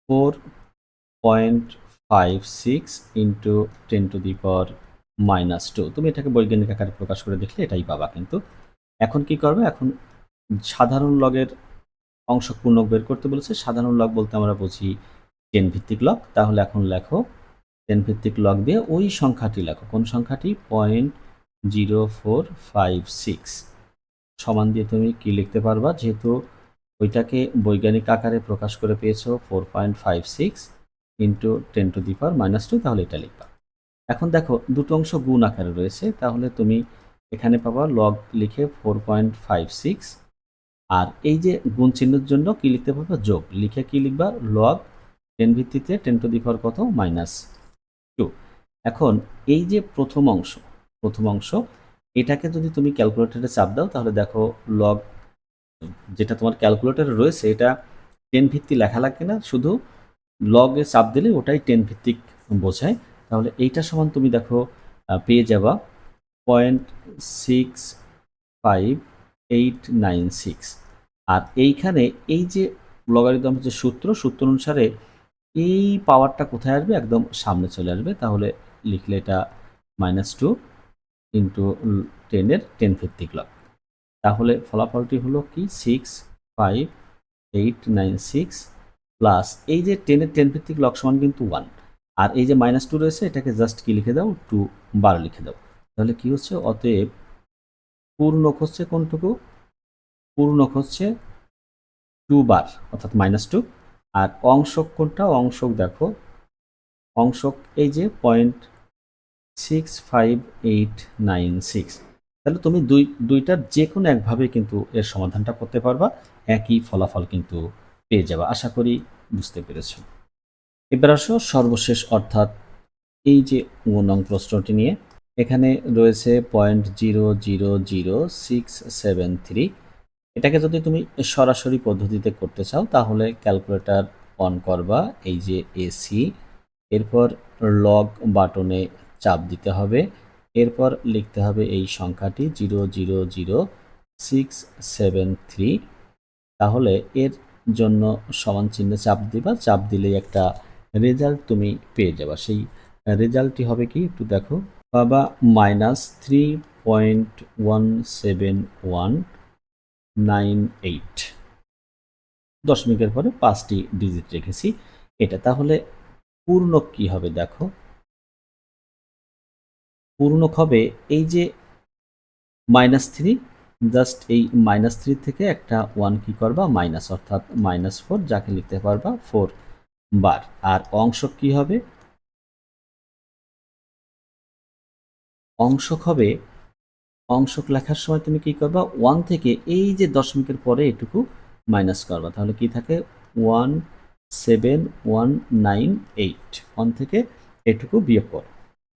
4.56 ইন্টু 10⁻²। তুমি এটাকে বৈজ্ঞানিক আকারে প্রকাশ করে দেখলে এটাই পাবা। কিন্তু এখন কি করবে? এখন সাধারণ লগের অংশক পূর্ণক বের করতে বলেছে। সাধারণ লগ বলতে আমরা বুঝি 10 ভিত্তিক লগ। তাহলে এখন লেখো 10 ভিত্তিক লগ দিয়ে ওই সংখ্যাটি লেখো। কোন সংখ্যাটি? 0.0456 সমান দিয়ে তুমি কি লিখতে পারবা? যেহেতু ওইটাকে বৈজ্ঞানিক আকারে প্রকাশ করে পেয়েছো 4.56 ইন্টু 10⁻², তাহলে এটা লিখবা। এখন দেখো দুটো অংশ গুণ আকারে রয়েছে, তাহলে তুমি এখানে পাবা লগ লিখে 4.56, আর এই যে গুণ চিহ্নের জন্য কি লিখতে পারবা? যোগ লিখে কি লিখবা? লগ 10 ভিত্তিতে 10⁻² কত? -2। এখন এই যে প্রথম অংশ এটাকে যদি তুমি ক্যালকুলেটরে চাপ দাও তাহলে দেখো লগ যেটা তোমার ক্যালকুলেটরে রয়েছে এটা 10 ভিত্তি লেখা লাগবে না, শুধু লগে চাপ দিলে ওটাই 10 ভিত্তিক বোঝায়। তাহলে এইটা সমান তুমি দেখো পেয়ে যাবা 0.65896। আর এইখানে এই যে লগারিদম যে সূত্র অনুসারে এই পাওয়ারটা কোথায় আসবে? একদম সামনে চলে আসবে। তাহলে লিখলে এটা -2 ইন্টু 10 এর 10 ভিত্তিক লগ। তাহলে ফলাফলটি হলো কি 65896 প্লাস এই যে 10 এর 10 ভিত্তিক লগ সমান কিন্তু 1, আর এই যে -2 রয়েছে এটাকে জাস্ট কি লিখে দাও 2 বার লিখে দাও। তাহলে কি হচ্ছে, অতএব পূর্ণক হচ্ছে কোনটুকু, পূর্ণক হচ্ছে 2 বার অর্থাৎ -2, আর অংশক কোনটা, অংশক দেখো অংশক এই যে 0.65896। তাহলে তুমি দুইটার যে কোনো একভাবে কিন্তু এর সমাধানটা করতে পারবা, একই ফলাফল কিন্তু পেয়ে যাবা। আশা করি বুঝতে পেরেছো। এবার আসো সর্বশেষ অর্থাৎ এই যে নং প্রশ্নটি নিয়ে, এখানে রয়েছে 0.00673। এটাকে যদি তুমি সরাসরি পদ্ধতিতে করতে চাও তাহলে ক্যালকুলেটর অন করবা, এই যে এসি, এরপর লগ বাটনে চাপ দিতে হবে, এরপর লিখতে হবে এই সংখ্যাটি 0.00673। তাহলে এর জন্য সমান চিহ্নে চাপ দিবা, চাপ দিলেই একটা রেজাল্ট তুমি পেয়ে যাবা। সেই রেজাল্টটি হবে কি একটু দেখো, পাবা -3.17198, দশমিকের পরে 5টি ডিজিট রেখেছি এটা। তাহলে পূর্ণক কি হবে দেখো, পূর্ণক হবে এই যে -3, জাস্ট এই -3 থেকে একটা 1 কি করবা মাইনাস, অর্থাৎ -4, যাকে লিখতে পারবা 4 বার। আর অংশক কি হবে, অংশক হবে, অংশক লেখার সময় তুমি কি করবা 1 থেকে এই যে দশমিকের পরে এটুকু মাইনাস করবা। তাহলে কি থাকে 17198, 1 থেকে এটুকু বিয়োগ কর,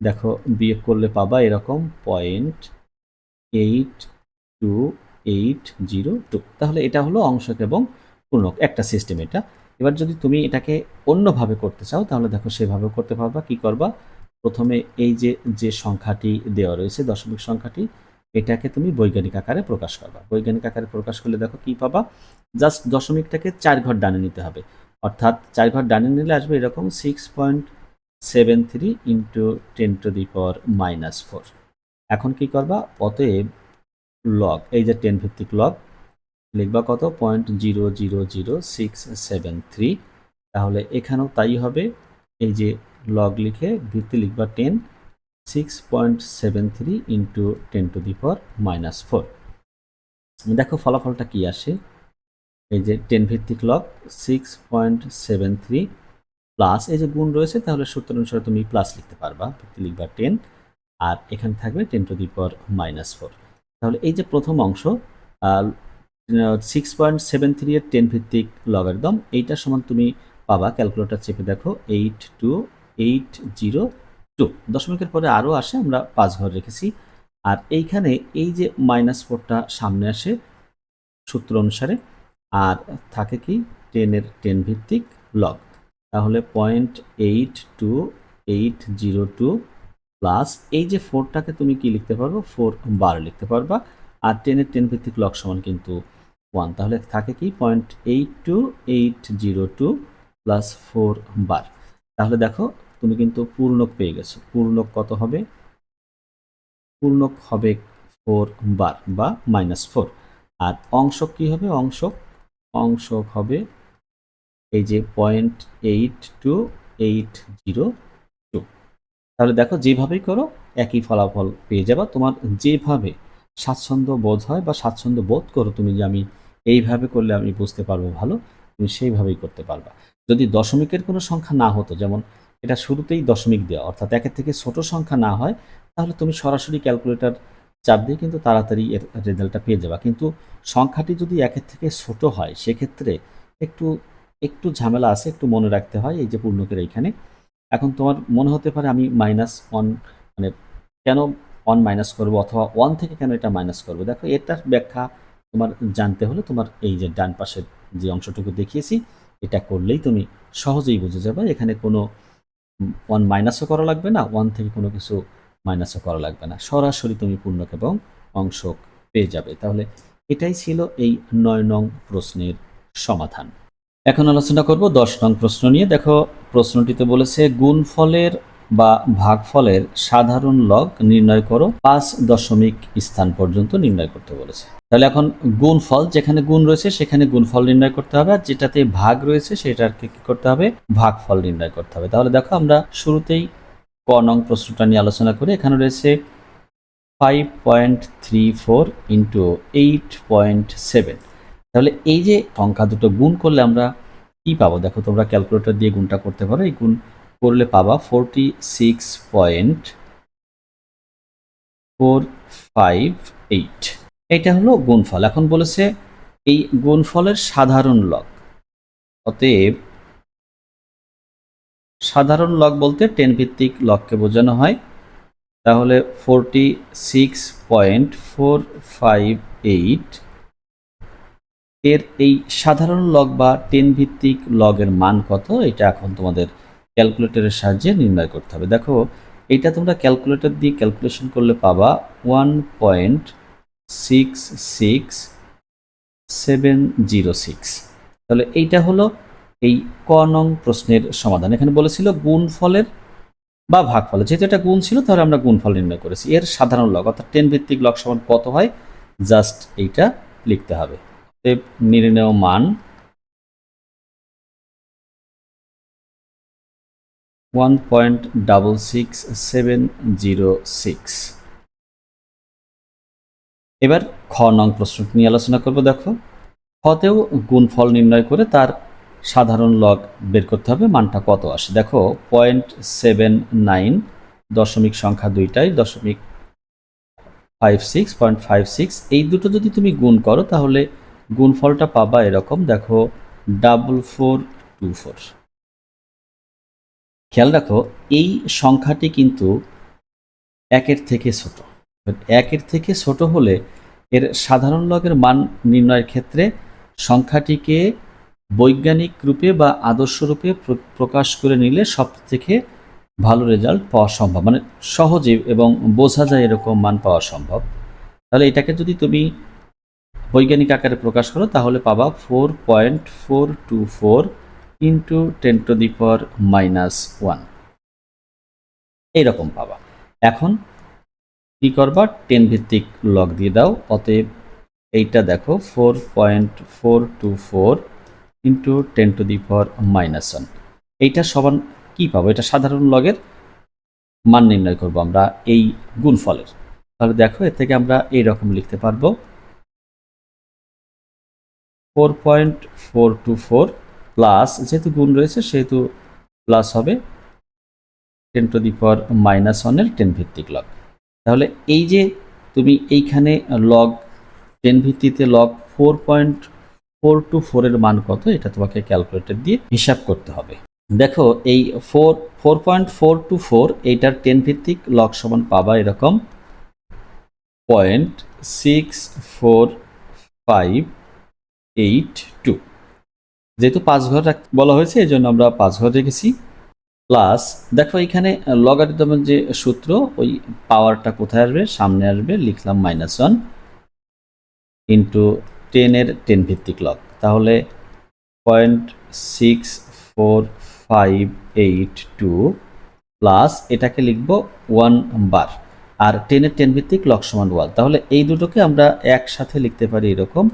দেখো বিয়োগ করলে পাবা এরকম 0.8282। তাহলে এটা হলো অংশক এবং পূর্ণক, একটা সিস্টেম এটা। এবার যদি তুমি এটাকে অন্যভাবে করতে চাও তাহলে দেখো সেভাবে করতে পারবা। কি করবা, প্রথমে এই যে যে সংখ্যাটি দেওয়া রয়েছে দশমিক সংখ্যাটি, এটাকে তুমি বৈজ্ঞানিক আকারে প্রকাশ করবা। বৈজ্ঞানিক আকারে প্রকাশ করলে দেখো কি পাবা, জাস্ট দশমিকটাকে 4 ঘর ডানে নিতে হবে, অর্থাৎ 4 ঘর ডানে নিলে আসবে এরকম 6.73 ইন্টু 10⁻⁻⁴। এখন কি করবা, অতএব লগ এই যে 10 ভিত্তিক লগ লিখবা কত 0.00673। তাহলে এখানেও তাই হবে, এই যে লগ লিখে ভিত্তি লিখবা 10, 6.73 ইন্টু 10⁻⁻⁴। দেখো ফলাফলটা কি আসে, এই যে 10 ভিত্তিক লগ 6.73 প্লাস এই যে গুণ রয়েছে, তাহলে সূত্র অনুসারে তুমি প্লাস লিখতে পারবা, ভিত্তি লিখবা 10, আর এখানে থাকবে 10⁻⁻⁴। তাহলে এই যে প্রথম অংশ 6.73 এর 10 ভিত্তিক লগারিদম, এইটা সমান তুমি পাবা, ক্যালকুলেটর চেপে দেখো 82802। দশমিকের পরে আরও আসে, আমরা 5 ঘর রেখেছি, আর এইখানে এই যে -4টা সামনে আসে সূত্র অনুসারে, আর থাকে কি 10 এর 10 ভিত্তিক লগ। তাহলে 0.82802 প্লাস এই যে 4টাকে তুমি কি লিখতে পারবো 4 বার লিখতে পারবা, আর 10 এর 10 ভিত্তিক লগ সমান কিন্তু 1। তাহলে থাকে কি 0.82802 প্লাস 4 বার। তাহলে দেখো তুমি কিন্তু পূর্ণক পেয়ে গেছো। পূর্ণক কত হবে, পূর্ণক হবে 4 বার বা -4। আর অংশক কি হবে, অংশক অংশক হবে এই যে 0.82802। তাহলে দেখো যেভাবেই করো একই ফলাফল পেয়ে যাবা। তোমার যেভাবে স্বাচ্ছন্দ্য বোধ হয় বা স্বাচ্ছন্দ্য বোধ করো তুমি যে আমি এইভাবে করলে আমি বুঝতে পারবো ভালো, তুমি সেইভাবেই করতে পারবা। যদি দশমিকের কোনো সংখ্যা না হতো, যেমন এটা শুরুতেই দশমিক দেওয়া অর্থাৎ একের থেকে ছোট সংখ্যা না হয়, তাহলে তুমি সরাসরি ক্যালকুলেটর চাপ দিয়ে কিন্তু তাড়াতাড়ি এর রেজাল্টটা পেয়ে যাবা। কিন্তু সংখ্যাটি যদি একের থেকে ছোট হয় সেক্ষেত্রে একটু একটু ঝামেলা আছে, একটু মনে রাখতে হয়। এই যে পূর্ণকের এইখানে এখন তোমার মনে হতে পারে আমি -1 মানে কেন 1 মাইনাস করবো, অথবা 1 থেকে কেন এটা মাইনাস করবো। দেখো এটার ব্যাখ্যা তোমার জানতে হলে তোমার এই যে ডান পাশের যে অংশটুকু দেখিয়েছি এটা করলেই তুমি সহজেই বুঝে যাবে। এখানে কোনো 1 মাইনাসও করা লাগবে না, 1 থেকে কোনো কিছু মাইনাসও করা লাগবে না, সরাসরি তুমি পূর্ণক এবং অংশক পেয়ে যাবে। তাহলে এটাই ছিল এই 9 নং প্রশ্নের সমাধান। এখন আলোচনা করব 10 নং প্রশ্ন নিয়ে। দেখো প্রশ্নটিতে বলেছে গুণফলের বা ভাগফলের সাধারণ লগ নির্ণয় করো, 5 দশমিক স্থান পর্যন্ত নির্ণয় করতে বলেছে। তাহলে এখন গুণফল, যেখানে গুণ রয়েছে সেখানে গুণফল নির্ণয় করতে হবে, আর যেটাতে ভাগ রয়েছে সেটাকে কি করতে হবে, ভাগফল নির্ণয় করতে হবে। তাহলে দেখো আমরা শুরুতেই ক নং প্রশ্নটা নিয়ে আলোচনা করি। এখানে রয়েছে 5.34 ইন্টু 8.7। তাহলে এই যে সংখ্যা দুটো গুণ করলে আমরা কি পাবো, দেখো তোমরা ক্যালকুলেটর দিয়ে গুণটা করতে পারো। এই গুণ করলে পাবা 46.458। এটা হলো গুণফল। এখন বলেছে এই গুণফলের সাধারণ লগ। অতএব সাধারণ লগ বলতে 10 ভিত্তিক লগকে বোঝানো হয়। তাহলে 46.458 এর এই সাধারণ লগ বা 10 ভিত্তিক লগের মান কত, এটা এখন তোমাদের ক্যালকুলেটরের সাহায্যে নির্ণয় করতে হবে। দেখো এটা তোমরা ক্যালকুলেটর দিয়ে ক্যালকুলেশন করলে পাবা 1.66706। তাহলে এইটা হলো এই ক নং প্রশ্নের সমাধান। এখানে বলেছিল গুণফলের বা ভাগফল, যেহেতু এটা গুণ ছিল তাহলে আমরা গুণফল নির্ণয় করেছি। এর সাধারণ লগ অর্থাৎ 10 ভিত্তিক লগ সমান কত হয়, জাস্ট এইটা লিখতে হবে। নির্ণেয় মান 1.66706। এবার খ নং প্রশ্নটি নিয়ে আলোচনা করব। দেখো খতেও গুণফল নির্ণয় করে তার সাধারণ লগ বের করতে হবে, মানটা কত আসে। দেখো 0.79 দশমিক সংখ্যা দুইটাই 0.56 এই দুটো যদি তুমি গুণ করো তাহলে গুণফলটা পাবা এরকম, দেখো 4424। খেয়াল রাখো এই সংখ্যাটি কিন্তু একের থেকে ছোট। একের থেকে ছোট হলে এর সাধারণ লগের মান নির্ণয়ের ক্ষেত্রে সংখ্যাটিকে বৈজ্ঞানিক রূপে বা আদর্শ রূপে প্রকাশ করে নিলে সব থেকে ভালো রেজাল্ট পাওয়া সম্ভব, মানে সহজে এবং বোঝা যায় এরকম মান পাওয়া সম্ভব। তাহলে এটাকে যদি তুমি বৈজ্ঞানিক আকারে প্রকাশ করো তাহলে পাবা 4.424 ইন্টু 10⁻⁻1 এইরকম পাবা। এখন কি করবা, 10 ভিত্তিক লগ দিয়ে দাও। অতএব এইটা দেখো 4.424 ইন্টু 10⁻⁻1 এইটা সমান কি পাবো, এটা সাধারণ লগের মান নির্ণয় করব আমরা এই গুণফলের। তাহলে দেখো এর থেকে আমরা এইরকম লিখতে পারবো 4.424 প্লাস, যেহেতু গুণ রয়েছে সেহেতু প্লাস হবে 10⁻⁻1 এর 10 ভিত্তিক লগ। তাহলে এই যে তুমি এইখানে লগ 10 ভিত্তিতে লগ 4.424 এর মান কত, এটা তোমাকে ক্যালকুলেটর দিয়ে হিসাব করতে হবে। দেখো এই 4.424 এইটার 10 ভিত্তিক লগ সমান পাবা এরকম 0.64582। যেহেতু 5 ঘর বলা হয়েছে এই জন্য আমরা 5 ঘর রেখেছি। প্লাস দেখো এখানে লগারিদমের যে সূত্র, ওই পাওয়ারটা কোথায় আসবে, সামনে আসবে, লিখলাম -1 ইন্টু 10 এর 10 ভিত্তিক লগ। তাহলে 0.64582 প্লাস এটাকে লিখব 1 বার, আর 10 এর 10 ভিত্তিক লগ সমান 1। তাহলে এই দুটোকে আমরা একসাথে লিখতে পারি এরকম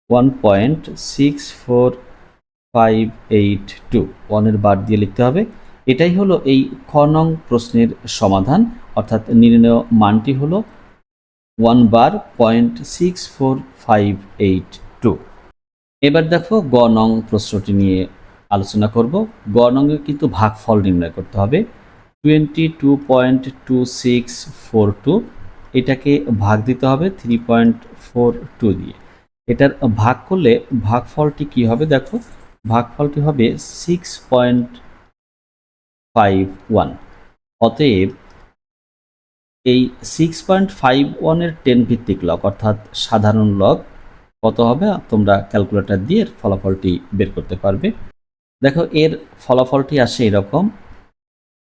1.64582, 1 এর বার দিয়ে লিখতে হবে। এটাই হলো এই খ নং প্রশ্নের সমাধান, অর্থাৎ নির্ণেয় মানটি হলো 1 বার 0.64582। এবার দেখো গ নং প্রশ্নটি নিয়ে আলোচনা করব। গ নংয়ে কিন্তু ভাগফল নির্ণয় করতে হবে 22.2642, এটাকে ভাগ দিতে হবে 3.42 দিয়ে। এটার ভাগ করলে ভাগফলটি কি হবে, দেখো ভাগফলটি হবে 6.51। অতএব এই 6.51 এর 10 ভিত্তিক লগ অর্থাৎ সাধারণ লগ কত হবে, তোমরা ক্যালকুলেটর দিয়ে ফলাফলটি বের করতে পারবে। দেখো এর ফলাফলটি আসে এরকম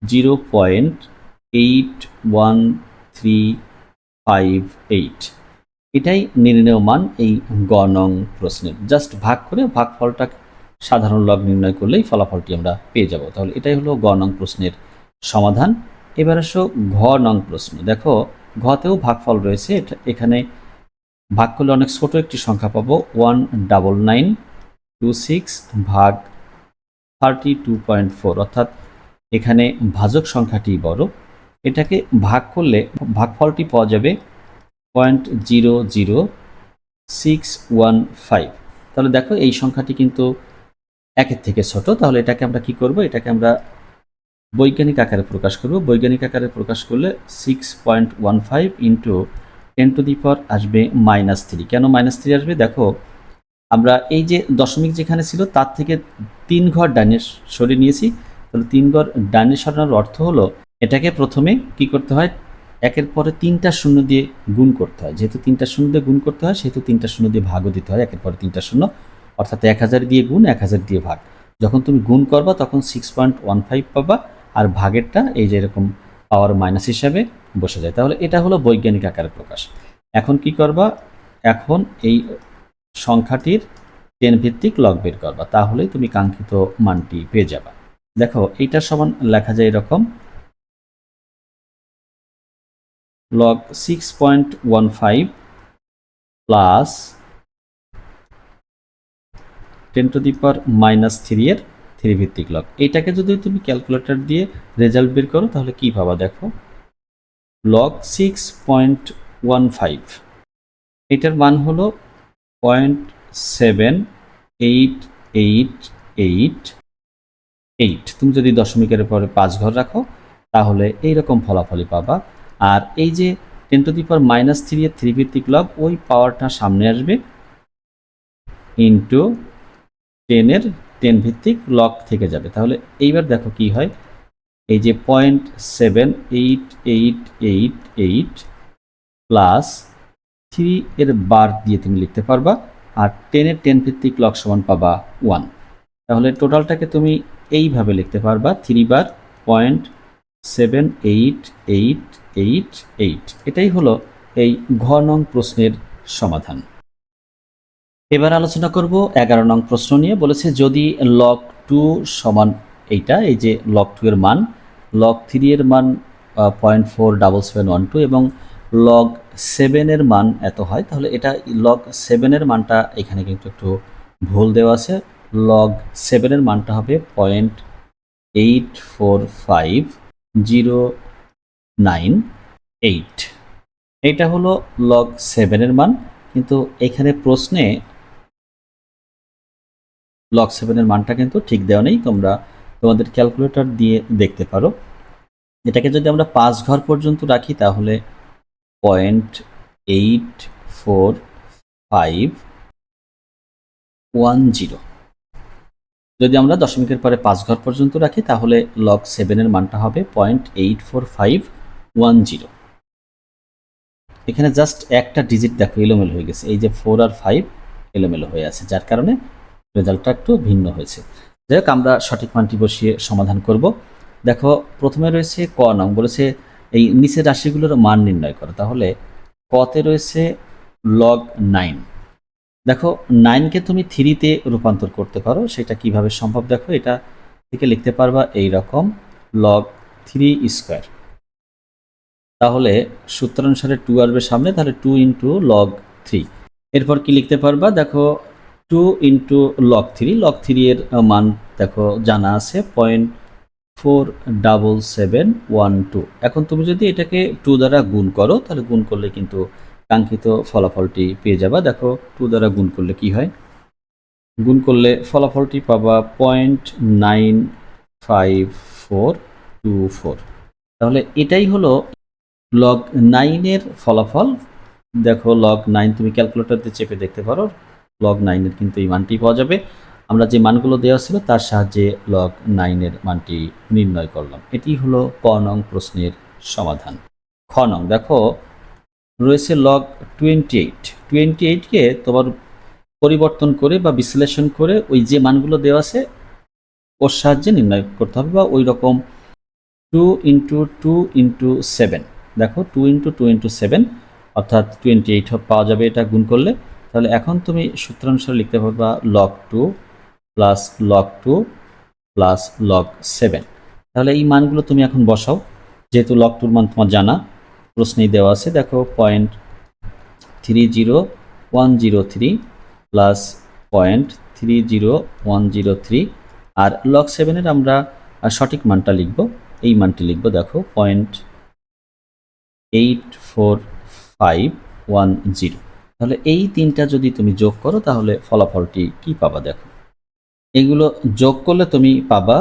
0.81358। এটাই নির্ণেয় মান এই গ নং প্রশ্নের। জাস্ট ভাগ করে ভাগফলটা সাধারণ লগ নির্ণয় করলেই ফলাফলটি আমরা পেয়ে যাব। তাহলে এটাই হলো গ নং প্রশ্নের সমাধান। এবার আসো ঘ নং প্রশ্ন। দেখো ঘতেও ভাগফল রয়েছে, এখানে ভাগ করলে অনেক ছোট একটি সংখ্যা পাবো 19926 ভাগ 32.4, অর্থাৎ এখানে ভাজক সংখ্যাটি বড়। এটাকে ভাগ করলে ভাগফলটি পাওয়া যাবে 0.00615। তাহলে দেখো এই সংখ্যাটি কিন্তু একের থেকে ছোট। তাহলে এটাকে আমরা কি করব, এটাকে আমরা বৈজ্ঞানিক আকারে প্রকাশ করব। বৈজ্ঞানিক আকারে প্রকাশ করলে 6.15 ইন্টু 10 আসবে -3। কেন -3 আসবে? দেখো আমরা এই যে দশমিক যেখানে ছিল তার থেকে 3 ঘর ডানে সরিয়ে নিয়েছি। তাহলে 3 ঘর ডানে সরানোর অর্থ হলো এটাকে প্রথমে কি করতে হয়, একের পরে 3টা শূন্য দিয়ে গুণ করতে হয়। যেহেতু 3টা শূন্য দিয়ে গুণ করতে হয় সেহেতু 3টা শূন্য দিয়ে ভাগও দিতে হয় একের পরে 3টা শূন্য, অর্থাৎ 1000 দিয়ে গুণ 1000 দিয়ে ভাগ। যখন তুমি গুণ করবা তখন 6.15 পাবা, আর ভাগেরটা এই যে এরকম পাওয়ার মাইনাস হিসাবে বসে যায়। তাহলে এটা হলো বৈজ্ঞানিক আকারে প্রকাশ। এখন কি করবা, এখন এই সংখ্যাটির 10 ভিত্তিক লগ বের করবা, তাহলেই তুমি কাঙ্ক্ষিত মানটি পেয়ে যাবা। দেখো এইটার সমান লেখা যায় এরকম, log 6.15 প্লাস 10⁻³ এর 3 ভিত্তিক লগ। এটাকে যদি তুমি ক্যালকুলেটর দিয়ে রেজাল্ট বের করো তাহলে কি পাবা, দেখো log 6.15 এটার মান হলো 0.7888। তুমি যদি দশমিকের পরে 5 ঘর রাখো তাহলে এইরকম ফলাফলই পাবা। আর এই যে 10⁻³ এর 3 ভিত্তিক লগ, ওই পাওয়ারটা সামনে আসবে ইন্টু 10 এর 10 ভিত্তিক লগ থেকে যাবে। তাহলে এইবার দেখো কি হয়, এই যে 0.7888 প্লাস 3 এর বার দিয়ে তুমি লিখতে পারবা, আর 10 এর 10 ভিত্তিক লগ সমান পাবা 1। তাহলে টোটালটাকে তুমি এইভাবে লিখতে পারবা 3 বার 0.7888। এটাই হলো এই ঘ নং প্রশ্নের সমাধান। এবার আলোচনা করব 11 নং প্রশ্ন নিয়ে। বলেছে যদি log 2 সমান এইটা, এই যে log 2 এর মান, log 3 এর মান 0.47712 এবং log 7 এর মান এত হয়, তাহলে এটা log 7 এর মানটা এখানে কিন্তু একটু ভুল দেওয়া আছে। log 7 এর মানটা হবে 0.845098। এটা হলো log 7 এর মান, কিন্তু এখানে প্রশ্নে log 7 এর মানটা কিন্তু ঠিক দেওয়া নেই। তোমরা তোমাদের ক্যালকুলেটর দিয়ে দেখতে পারো। এটাকে যদি আমরা 5 ঘর পর্যন্ত রাখি তাহলে 0.84510। যদি আমরা দশমিকের পরে 5 ঘর পর্যন্ত রাখি তাহলে log 7 এর মানটা হবে 0.84510। এখানে জাস্ট একটা ডিজিট দেখো এলোমেলো হয়ে গেছে, এই যে 4 আর 5 এলোমেলো হয়ে আছে, যার কারণে রেজাল্টটা একটু ভিন্ন হয়েছে। যাই হোক, আমরা সঠিক মানটি বসিয়ে সমাধান করব। দেখো প্রথমে রয়েছে ক নং, বলেছে এই নিচের রাশিগুলোর মান নির্ণয় করো। তাহলে কতে রয়েছে log 9। দেখো 9কে তুমি 3-তে রূপান্তর করতে পারো, সেটা কিভাবে সম্ভব দেখো, এটা থেকে লিখতে পারবা এই রকম log 3 স্কোয়ার। তাহলে সূত্রানুসারে 2 আসবে সামনে, তাহলে 2 ইন্টু log 3। এরপর কি লিখতে পারবা, দেখো 2 ইন্টু log 3। log 3 এর মান দেখো জানা আছে 0.47712। এখন তুমি যদি এটাকে 2 দ্বারা গুণ করো তাহলে গুণ করলে কিন্তু কাঙ্ক্ষিত ফলাফলটি পেয়ে যাবা। দেখো 2 দ্বারা গুণ করলে কি হয়, গুণ করলে ফলাফলটি পাবা 0.95424। তাহলে এটাই হলো log 9 এর ফলাফল। দেখো log 9 তুমি ক্যালকুলেটর দিয়ে চেপে দেখতে পারো, log 9 এর কিন্তু এই মানটি পাওয়া যাবে। আমরা যে মানগুলো দেওয়া ছিল তার সাহায্যে log 9 এর মানটি নির্ণয় করলাম। এটি হলো ক নং প্রশ্নের সমাধান। খ নং দেখো রয়েছে log 28কে তোমার পরিবর্তন করে বা বিশ্লেষণ করে ওই যে মানগুলো দেওয়া আছে ওর সাহায্যে নির্ণয় করতে হবে, বা ওই রকম 2 ইন্টু 2 ইন্টু 7। দেখো 2 ইন্টু 2 ইন্টু 7 অর্থাৎ 28 পাওয়া যাবে এটা গুণ করলে। তাহলে এখন তুমি সূত্রানুসারে লিখতে পারবা log 2 plus log 2 plus log 7। তাহলে এই মানগুলো তুমি এখন বসাও, যেহেতু log 2 মান তোমার জানা, প্রশ্নেই দেওয়া আছে। দেখো 0.30 103 প্লাস 0.30103, আর লগ 7-এর আমরা সঠিক মানটা লিখব, এই মানটি লিখব, দেখো 0.84510। তাহলে এই তিনটা যদি তুমি যোগ করো তাহলে ফলাফলটি কি পাবা? দেখো, এগুলো যোগ করলে তুমি পাবা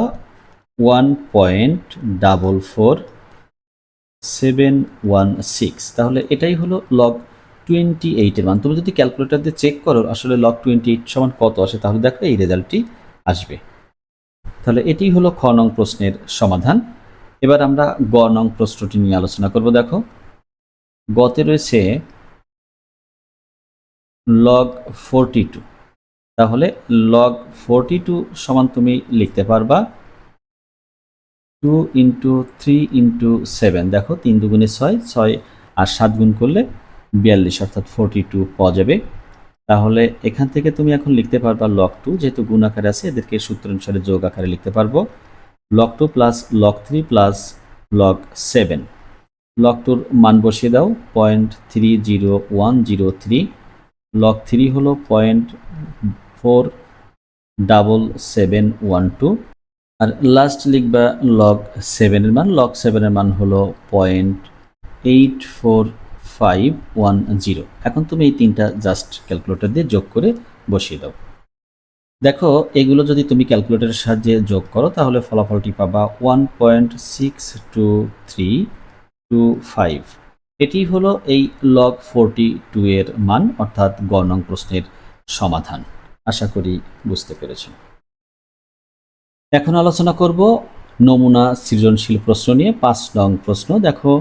1.44716। তাহলে এটাই হলো লগ 28-এর মান। তুমি যদি ক্যালকুলেটর দিয়ে চেক করো আসলে লগ 28 সমান কত আসে, তাহলে দেখো এই রেজাল্টটি আসবে। তাহলে এটি হলো খ নং প্রশ্নের সমাধান। এবার আমরা গ নং প্রশ্নটি নিয়ে আলোচনা করব। দেখো, গতে রয়েছে লগ 42। তাহলে লগ 42 সমান তুমি লিখতে পারবা 2 × 3 × 7। দেখো 3 দুগুণে 6, 6 আর 7 গুণ করলে 42, অর্থাৎ 42 পাওয়া যাবে। তাহলে এখান থেকে তুমি এখন লিখতে পারবা লগ 2, যেহেতু গুণ আকারে আছে এদেরকে সূত্র অনুসারে যোগ আকারে লিখতে পারবো। Log 2 plus log 3 plus log 7। Log 2-র মান বসিয়ে দাও 0.30103। লগ 3 হলো 0.47712, আর লাস্ট লিখবা লগ 7-এর মান। লগ 7-এর মান হলো 0.84510। এখন তুমি এই তিনটা জাস্ট ক্যালকুলেটর দিয়ে যোগ করে বসিয়ে দাও। দেখো, এগুলো যদি তুমি ক্যালকুলেটরের সাহায্যে যোগ করো তাহলে ফলাফলটি পাবা 1.62325। এটি হলো এই লগ 42 এর মান, অর্থাৎ গ নং প্রশ্নের সমাধান। আশা করি বুঝতে পেরেছ। এখন আলোচনা করব নমুনা সৃজনশীল প্রশ্ন নিয়ে। 5 নং প্রশ্ন। দেখো,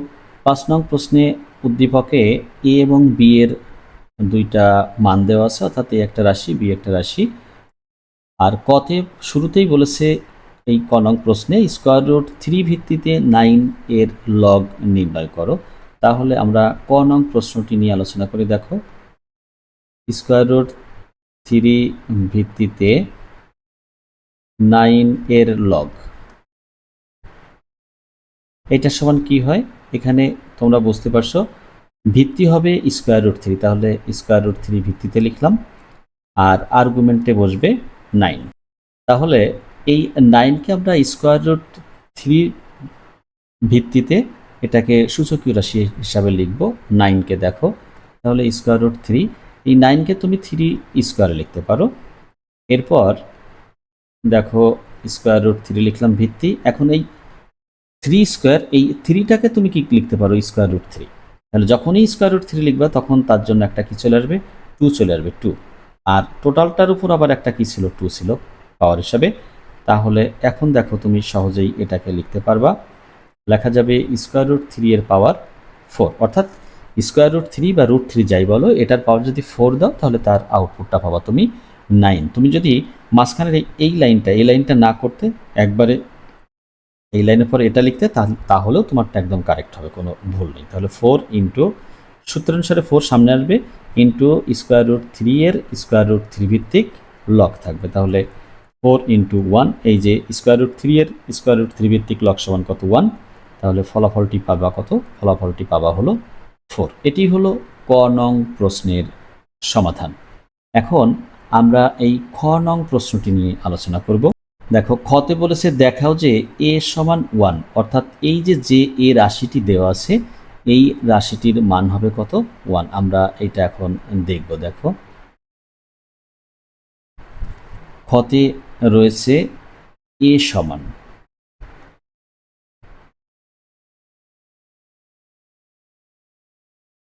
5 নং প্রশ্নে উদ্দীপকে এ এবং বি এর দুইটা মান দেওয়া আছে, অর্থাৎ এ একটা রাশি, বি একটা রাশি। আর কতে শুরুতেই বলেছে এই ক নং প্রশ্নে √3 ভিত্তিতে 9 এর লগ নির্ণয় করো। তাহলে আমরা ক নং প্রশ্নটি নিয়ে আলোচনা করি। দেখো, √3 ভিত্তিতে 9 এর লগ, এটা সমান কি হয়? এখানে তোমরা বুঝতে পারছো, ভিত্তি হবে √3, তাহলে √3 ভিত্তিতে লিখলাম, আর আর্গুমেন্টে বসবে 9। তাহলে এই 9কে আমরা √3 ভিত্তিতে এটাকে সূচকীয় রাশি হিসাবে লিখব 9কে। দেখো, তাহলে √3, এই 9কে তুমি 3 স্কোয়ারে লিখতে পারো। এরপর দেখো √3 লিখলাম ভিত্তি। এখন এই 3 স্কোয়ার, এই 3টাকে তুমি কি লিখতে পারো? √3। তাহলে যখনই √3 লিখবা তখন তার জন্য একটা কি চলে আসবে? 2 চলে আসবে, 2। আর টোটালটার উপর আবার একটা কি ছিল? 2 ছিল পাওয়ার হিসাবে। তাহলে এখন দেখো তুমি সহজেই এটাকে লিখতে পারবা। লেখা যাবে √3 এর পাওয়ার 4, অর্থাৎ √3 বা √3 যাই বলো, এটার পাওয়ার যদি 4 দাও তাহলে তার আউটপুটটা পাবা তুমি 9। তুমি যদি মাঝখানের এই লাইনটা না করতে একবারে এই লাইনের পরে এটা লিখতে, তাহলেও তোমারটা একদম কারেক্ট হবে, কোনো ভুল নেই। তাহলে 4 ইন্টু, সূত্র অনুসারে 4 সামনে আসবে, ইন্টু √3 এর √3 ভিত্তিক লগ থাকবে। তাহলে 4 × 1, এই যে √3 এর √3 ভিত্তিক লগ সমান কত? 1। তাহলে ফলাফলটি পাবা কত? ফলাফলটি পাবা হলো 4। এটি হলো ক নং প্রশ্নের সমাধান। এখন আমরা এই খ নং প্রশ্নটি নিয়ে আলোচনা করব। দেখো, খতে বলেছে দেখাও যে a সমান 1, অর্থাৎ এই যে এ রাশিটি দেওয়া আছে এই রাশিটির মান হবে কত? 1। আমরা এটা এখন দেখব। দেখো, খতে রয়েছে a সমান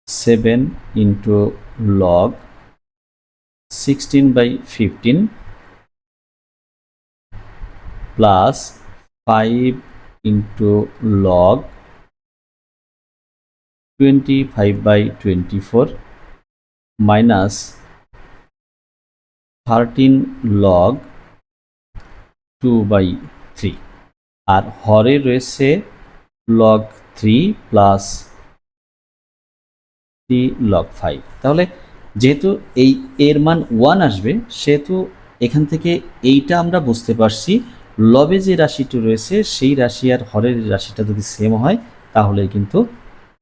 7 × log 16/15 plus 5 × log 25/24 minus 13 log 2/3, আর হরে রয়েছে log 3 প্লাস 3 log 5। তাহলে যেহেতু এই এর মান 1 আসবে, সেহেতু এখান থেকে এইটা আমরা বুঝতে পারছি লবে যে রাশিটি রয়েছে সেই রাশি আর হরের রাশিটা যদি সেম হয় তাহলে কিন্তু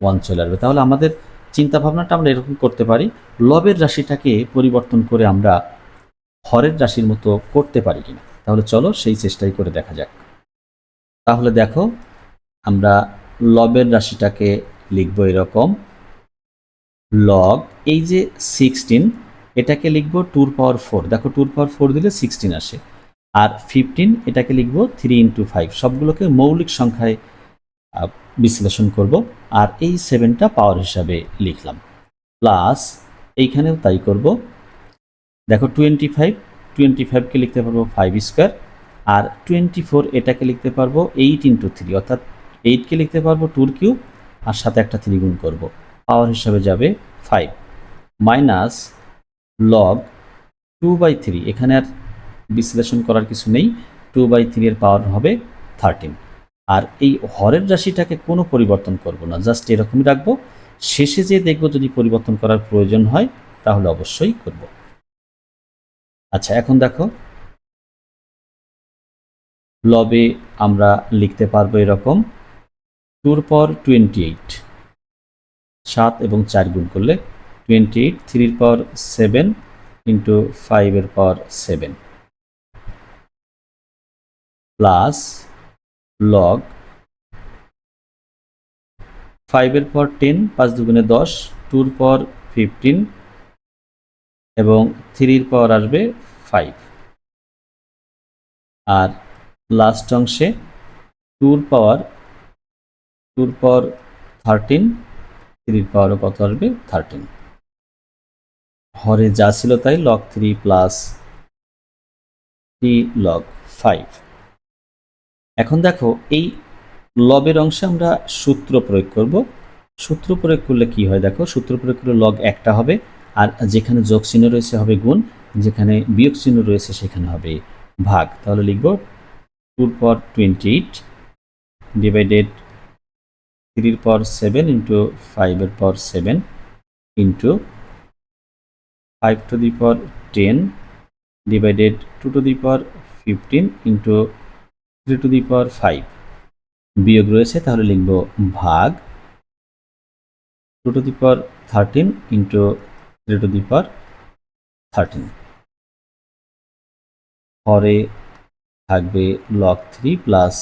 1 চলে আসবে। তাহলে আমাদের চিন্তা ভাবনাটা আমরা এরকম করতে পারি, লবের রাশিটাকে পরিবর্তন করে আমরা হরের রাশির মতো করতে পারি কিনা। তাহলে চলো সেই চেষ্টাই করে দেখা যাক। তাহলে দেখো, আমরা লবের রাশিটাকে লিখব এরকম, লগ এই যে 16 এটাকে লিখব 2^4। দেখো 2^4 দিলে 16 আসে। আর 15 এটাকে লিখব 3×5। সবগুলোকে মৌলিক সংখ্যায় বিশ্লেষণ করব। আর এই 7টা পাওয়ার হিসাবে লিখলাম, প্লাস এইখানেও তাই করব। দেখো 25কে লিখতে পারবো 5^2, আর 24 এটাকে লিখতে পারবো 8×3, অর্থাৎ 8কে লিখতে পারবো 2^3 আর সাথে একটা 3 গুণ করব, পাওয়ার হিসাবে যাবে 5, মাইনাস লগ 2/3। এখানে আর বিশ্লেষণ করার কিছু নেই, 2/3 এর পাওয়ার হবে 13। আর এই হরের রাশিটাকে কোনো পরিবর্তন করব না, জাস্ট এরকমই রাখবো। শেষে যে দেখব যদি পরিবর্তন করার প্রয়োজন হয় তাহলে অবশ্যই করব। আচ্ছা, এখন দেখো লবে আমরা লিখতে পারবো এরকম 2^28, 7 এবং 4 গুণ করলে 28, 3^7 ইন্টু 5^7, প্লাস লগ 5^10, 5 দুগুণে 10, 2^15 এবং 3 আসবে 5। আর লাস্ট অংশে 2^13, 3 কত আসবে 13। হরে যা ছিল তাই, log 3 প্লাস 3 log 5। এখন দেখো এই লবের অংশে আমরা সূত্র প্রয়োগ করব। সূত্র প্রয়োগ করলে কি হয় দেখো, সূত্র প্রয়োগ করলে লগ একটা হবে, আর যেখানে যোগ চিহ্ন রয়েছে হবে গুণ, যেখানে বিয়োগ চিহ্ন রয়েছে সেখানে হবে ভাগ। তাহলে লিখব 2^28 divided 3^7 into 5^7 into 5^10 divided 2^15 into 3^5। বিয়োগ রয়েছে তাহলে লিখব ভাগ 2^13 ইন্টু 3^13। হরে থাকবে log 3 প্লাস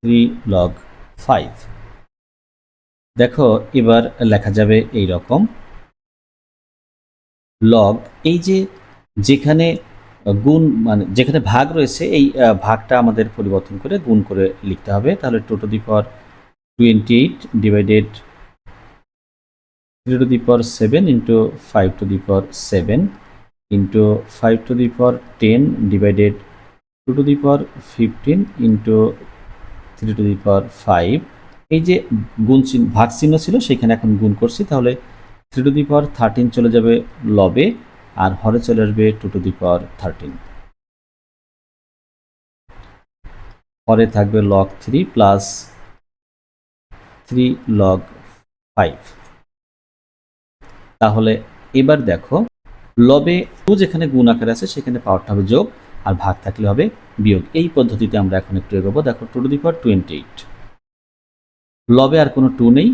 3 log 5। দেখো এবার লেখা যাবে এই রকম, লগ এই যে যেখানে গুণ মানে যেখানে ভাগ রয়েছে এই ভাগটা আমাদের পরিবর্তন করে গুণ করে লিখতে হবে। তাহলে 2^28 divided 3^7 into 5^7 into 5^10 divided 2^15 into 3^5। এই যে গুণ চিহ্ন ভাগ চিহ্ন ছিল সেখানে এখন গুণ করছি, তাহলে 3^13 চলে যাবে লবে, আর হরে চলে আসবে 2^13। হরে থাকবে log 3 প্লাস 3 log 5। তাহলে এবার দেখো লবে 2 যেখানে গুণ আকারে আছে সেখানে পাওয়ারটা হবে যোগ, আর ভাগ থাকলে হবে বিয়োগ। এই পদ্ধতিতে আমরা এখন একটু এগোবো। দেখো 2^28, লবে আর কোনো 2 নেই,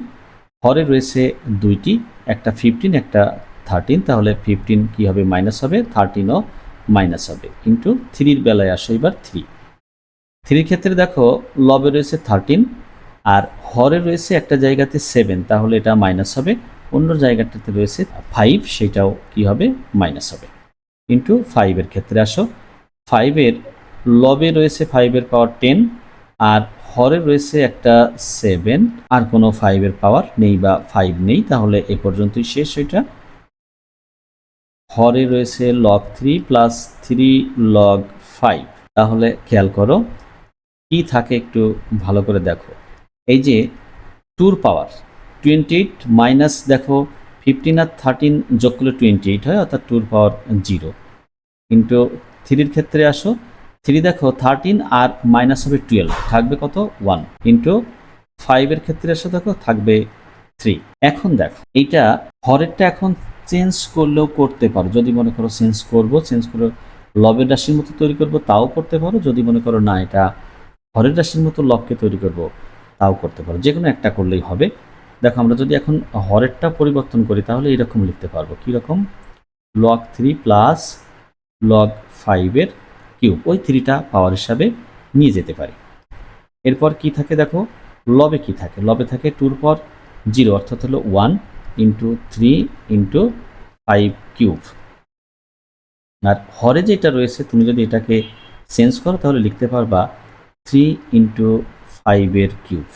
হরে রয়েছে দুইটি, একটা 15 একটা 13, তাহলে 15 কি হবে মাইনাস হবে, 13ও মাইনাস হবে, ইন্টু 3 বেলায় আসো এবার 3 ক্ষেত্রে দেখো লবে রয়েছে 13 আর হরে রয়েছে একটা জায়গাতে 7, তাহলে এটা মাইনাস হবে, অন্য জায়গাটাতে রয়েছে 5, সেটাও কি হবে মাইনাস হবে, ইন্টু 5 এর ক্ষেত্রে আসো, 5 এর লবে রয়েছে 5 এর পাওয়ার 10 আর হরে রয়েছে একটা 7, আর কোনো 5 এর পাওয়ার নেই বা 5 নেই, তাহলে এ পর্যন্তই শেষ। এটা হরে রয়েছে log 3 প্লাস 3 log 5। তাহলে খেয়াল করো কি থাকে একটু ভালো করে দেখো, এই যে 2 পাওয়ার 28 মাইনাস দেখো 15 আর 13 যোগ করলে 28 হয়, অর্থাৎ 2 পাওয়ার 0 ইন্টু 3 ক্ষেত্রে আসো, 3 দেখো 13 আর মাইনাস হবে 12, থাকবে কত 1, ইন্টু 5 এর ক্ষেত্রে আসো, দেখো থাকবে 3। এখন দেখো এইটা হরেরটা এখন চেঞ্জ করলেও করতে পারো, যদি মনে করো চেঞ্জ করে লবের রাশির মতো তৈরি করব তাও করতে পারো, যদি মনে করো না এটা হরের রাশির মতো লবকে তৈরি করব তাও করতে পারো, যে কোনো একটা করলেই হবে। দেখো আমরা যদি এখন হরেরটা পরিবর্তন করি তাহলে এরকম লিখতে পারবো, কীরকম, log 3 প্লাস log 5 কিউব, ওই 3টা পাওয়ার হিসাবে নিয়ে যেতে পারি। এরপর কি থাকে দেখো, লবে কি থাকে, লবে থাকে 2 পর 0 অর্থাৎ হলো 1 ইন্টু 3 ইন্টু 5 কিউব। আর হরে যেটা রয়েছে তুমি যদি এটাকে চেঞ্জ করো তাহলে লিখতে পারবা 3 ইন্টু 5 কিউব।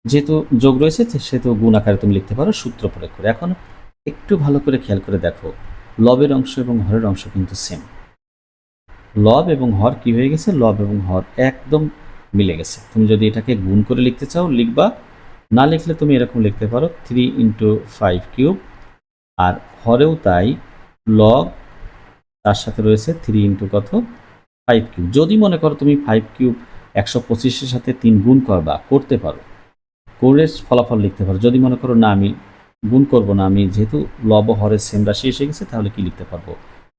যেহেতু যোগ রয়েছে সেহেতু গুণ আকারে তুমি লিখতে পারো সূত্র প্রয়োগ করে। এখন একটু ভালো করে খেয়াল করে দেখো, লবের অংশ এবং হরের অংশ কিন্তু সেম। লব এবং হর কি হয়ে গেছে, লব এবং হর একদম মিলে গেছে। তুমি যদি এটাকে গুণ করে লিখতে চাও লিখবা, না লিখলে তুমি এরকম লিখতে পারো 3 ইন্টু 5 কিউব। আর হরেও তাই, লব তার সাথে রয়েছে 3 ইন্টু কত, 5 কিউব। যদি মনে করো তুমি 5 কিউব 125-এর সাথে 3 গুণ করবা, করতে পারো, করে ফলাফল লিখতে পারো। যদি মনে করো না আমি গুণ করব না, আমি যেহেতু লব ও হরের সেম রাশি এসে গেছে, তাহলে কি লিখতে পারবো,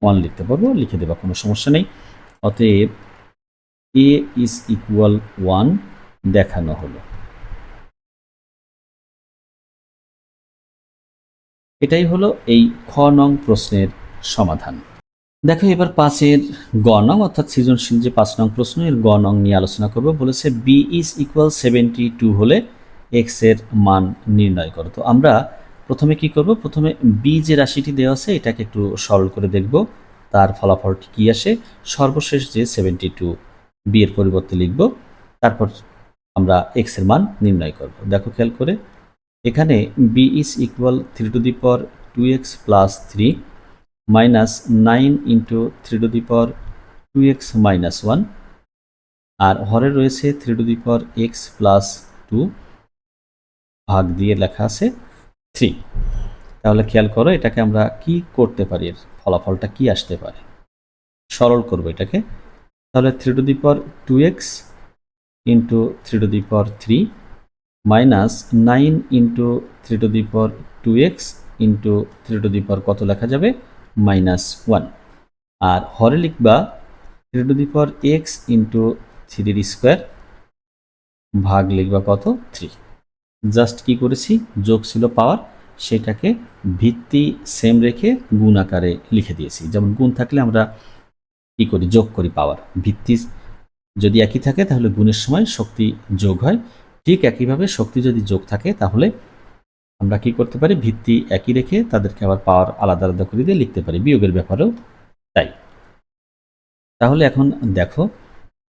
1 লিখতে পারবো, লিখে দেবা, কোনো সমস্যা নেই। অতএব a ইজ ইকুয়াল 1 দেখানো হলো। এটাই হলো এই খ নং প্রশ্নের সমাধান। দেখো এবার 5-এর গ নং অর্থাৎ সৃজনশীল যে 5 নং প্রশ্ন, এর গ নং নিয়ে আলোচনা করব। বলেছে বি ইজ ইকুয়াল 72 হলে এক্স এর মান নির্ণয় করো। তো আমরা প্রথমে কি করব, প্রথমে বি যে রাশিটি দেওয়া আছে এটাকে একটু সরল করে দেখব, তার ফলাফলটি কি আসে। সর্বশেষ যে 72 বি এর পরিবর্তে লিখব, তারপর আমরা এক্স এর মান নির্ণয় করব। দেখো খেয়াল করে, এখানে B is equal 3 to the power 2x plus 3 minus 9 into 3 to the power 2x minus 1, আর হরে রয়েছে 3 to the power x plus 2 ভাগ দিয়ে লেখা আছে 3। তাহলে খেয়াল করো এটাকে আমরা কি করতে পারি, এর ফলাফলটা কি আসতে পারে, সরল করব এটাকে। তাহলে 3 to the power 2x into 3 to the power 3 minus 9 into 3 to the power 2x into 3 to the power কত লেখা যাবে, মাইনাস 1। আর হরে লিখবা 3 to the power x into 3 square ভাগ লিখবা কত, 3। জাস্ট কি করেছি, যোগ ছিল পাওয়ার, সেটাকে ভিত্তি সেম রেখে গুণ আকারে লিখে দিয়েছি। যেমন গুণ থাকলে আমরা কি করি, যোগ করি পাওয়ার। ভিত্তি যদি একই থাকে তাহলে গুণের সময় শক্তি যোগ হয়, ঠিক একইভাবে শক্তি যদি যোগ থাকে তাহলে আমরা কি করতে পারি, ভিত্তি একই রেখে তাদেরকে আবার পাওয়ার আলাদা আলাদা করে দিয়ে লিখতে পারি। বিয়োগের ব্যাপারেও তাই। তাহলে এখন দেখো,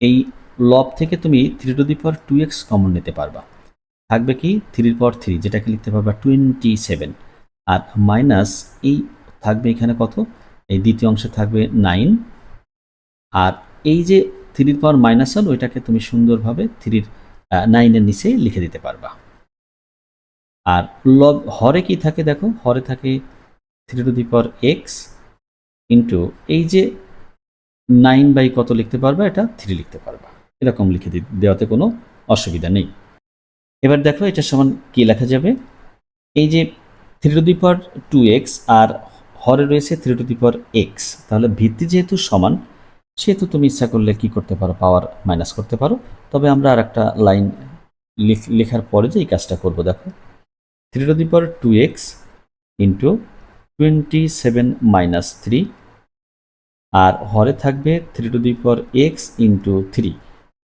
এই লব থেকে তুমি 3 to the power 2x common নিতে পারবা, থাকবে কি 3 পাওয়ার 3, যেটাকে লিখতে পারবা 27, আর মাইনাস এই থাকবে এখানে কত, এই দ্বিতীয় অংশে থাকবে 9, আর এই যে 3 পাওয়ার মাইনাস 1 ওইটাকে তুমি সুন্দরভাবে 9-এর নিচে লিখে দিতে পারবা। আর লব হরে কি থাকে দেখো, হরে থাকে 3 to the power x into এই যে 9 বাই কত লিখতে পারবা, এটা 3 লিখতে পারবা। এরকম লিখে দেওয়াতে কোনো অসুবিধা নেই। এবার দেখো এটা সমান কি লেখা যাবে, এই যে 3 টু দি পাওয়ার 2x আর হরে রয়েছে 3 টু দি পাওয়ার x, তাহলে ভিত্তি যেহেতু সমান সেহেতু তুমি ইচ্ছা করলে কি করতে পারো, পাওয়ার মাইনাস করতে পারো। তবে আমরা আর একটা লাইন লেখার পরে যে এই কাজটা করবো, দেখো 3 to the power 2x into 27 minus 3, আর হরে থাকবে 3 to the power x into 3,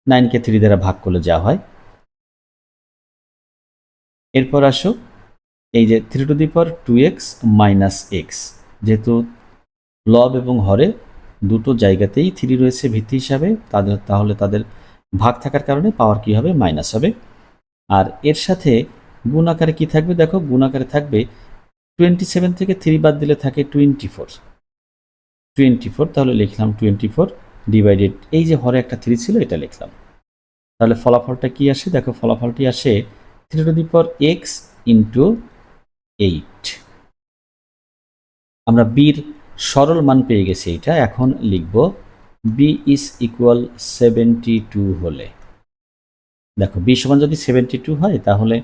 9কে 3 দ্বারা ভাগ করলে যা হয়। এরপর আসো এই যে 3 to the power 2x minus x, যেহেতু লব এবং হরে দুটো জায়গাতেই 3 রয়েছে ভিত্তি হিসাবে, তাহলে তাদের ভাগ থাকার কারণে পাওয়ার কি হবে, মাইনাস হবে। আর এর সাথে গুণ আকারে কি থাকবে, দেখো গুণ আকারে থাকবে 27 থেকে 3 বাদ দিলে থাকে 24, তাহলে লিখলাম 24 ডিভাইডেড, এই যে হরে একটা 3 ছিল এটা লিখলাম। তাহলে ফলাফলটা কি আসে, দেখো ফলাফলটি আসে 3 to the power x into 8। আমরা বির সরল মান পেয়ে গেছি এটা। এখন লিখব বি ইজ ইকুয়াল 72 হলে, দেখো বি সমান যদি 72 হয় তাহলে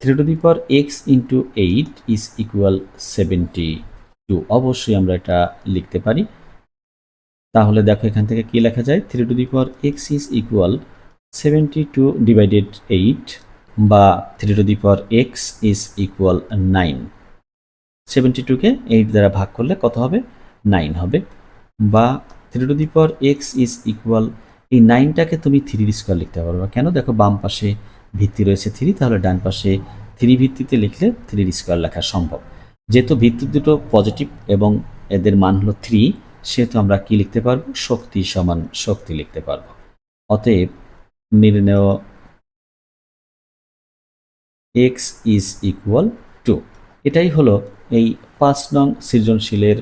3 to the power x into 8 is equal 72। অবশ্যই আমরা এটা লিখতে পারি। তাহলে দেখো এখান থেকে কি লেখা যায়, 3 to the power x is equal 72 divided 8, বা 3 to the power x is equal 9। 72কে 8 দ্বারা ভাগ করলে কত হবে? 9 হবে। বা 3 to the power x is equal, এই 9টাকে তুমি 3 স্কোয়ার লিখতে পারবে। কেন? দেখো বাম পাশে ভিত্তি রয়েছে 3, তাহলে ডান পাশে 3 ভিত্তিতে লিখলে 3 স্কোয়ার লেখা সম্ভব। যেহেতু ভিত্তি দুটো পজিটিভ এবং এদের মান হলো 3, সেহেতু আমরা কি লিখতে পারবো? শক্তি সমান শক্তি লিখতে পারবো। অতএব নির্ণেয় x ইজ ইকুয়াল টু, এটাই হলো এই 5 নং সৃজনশীলের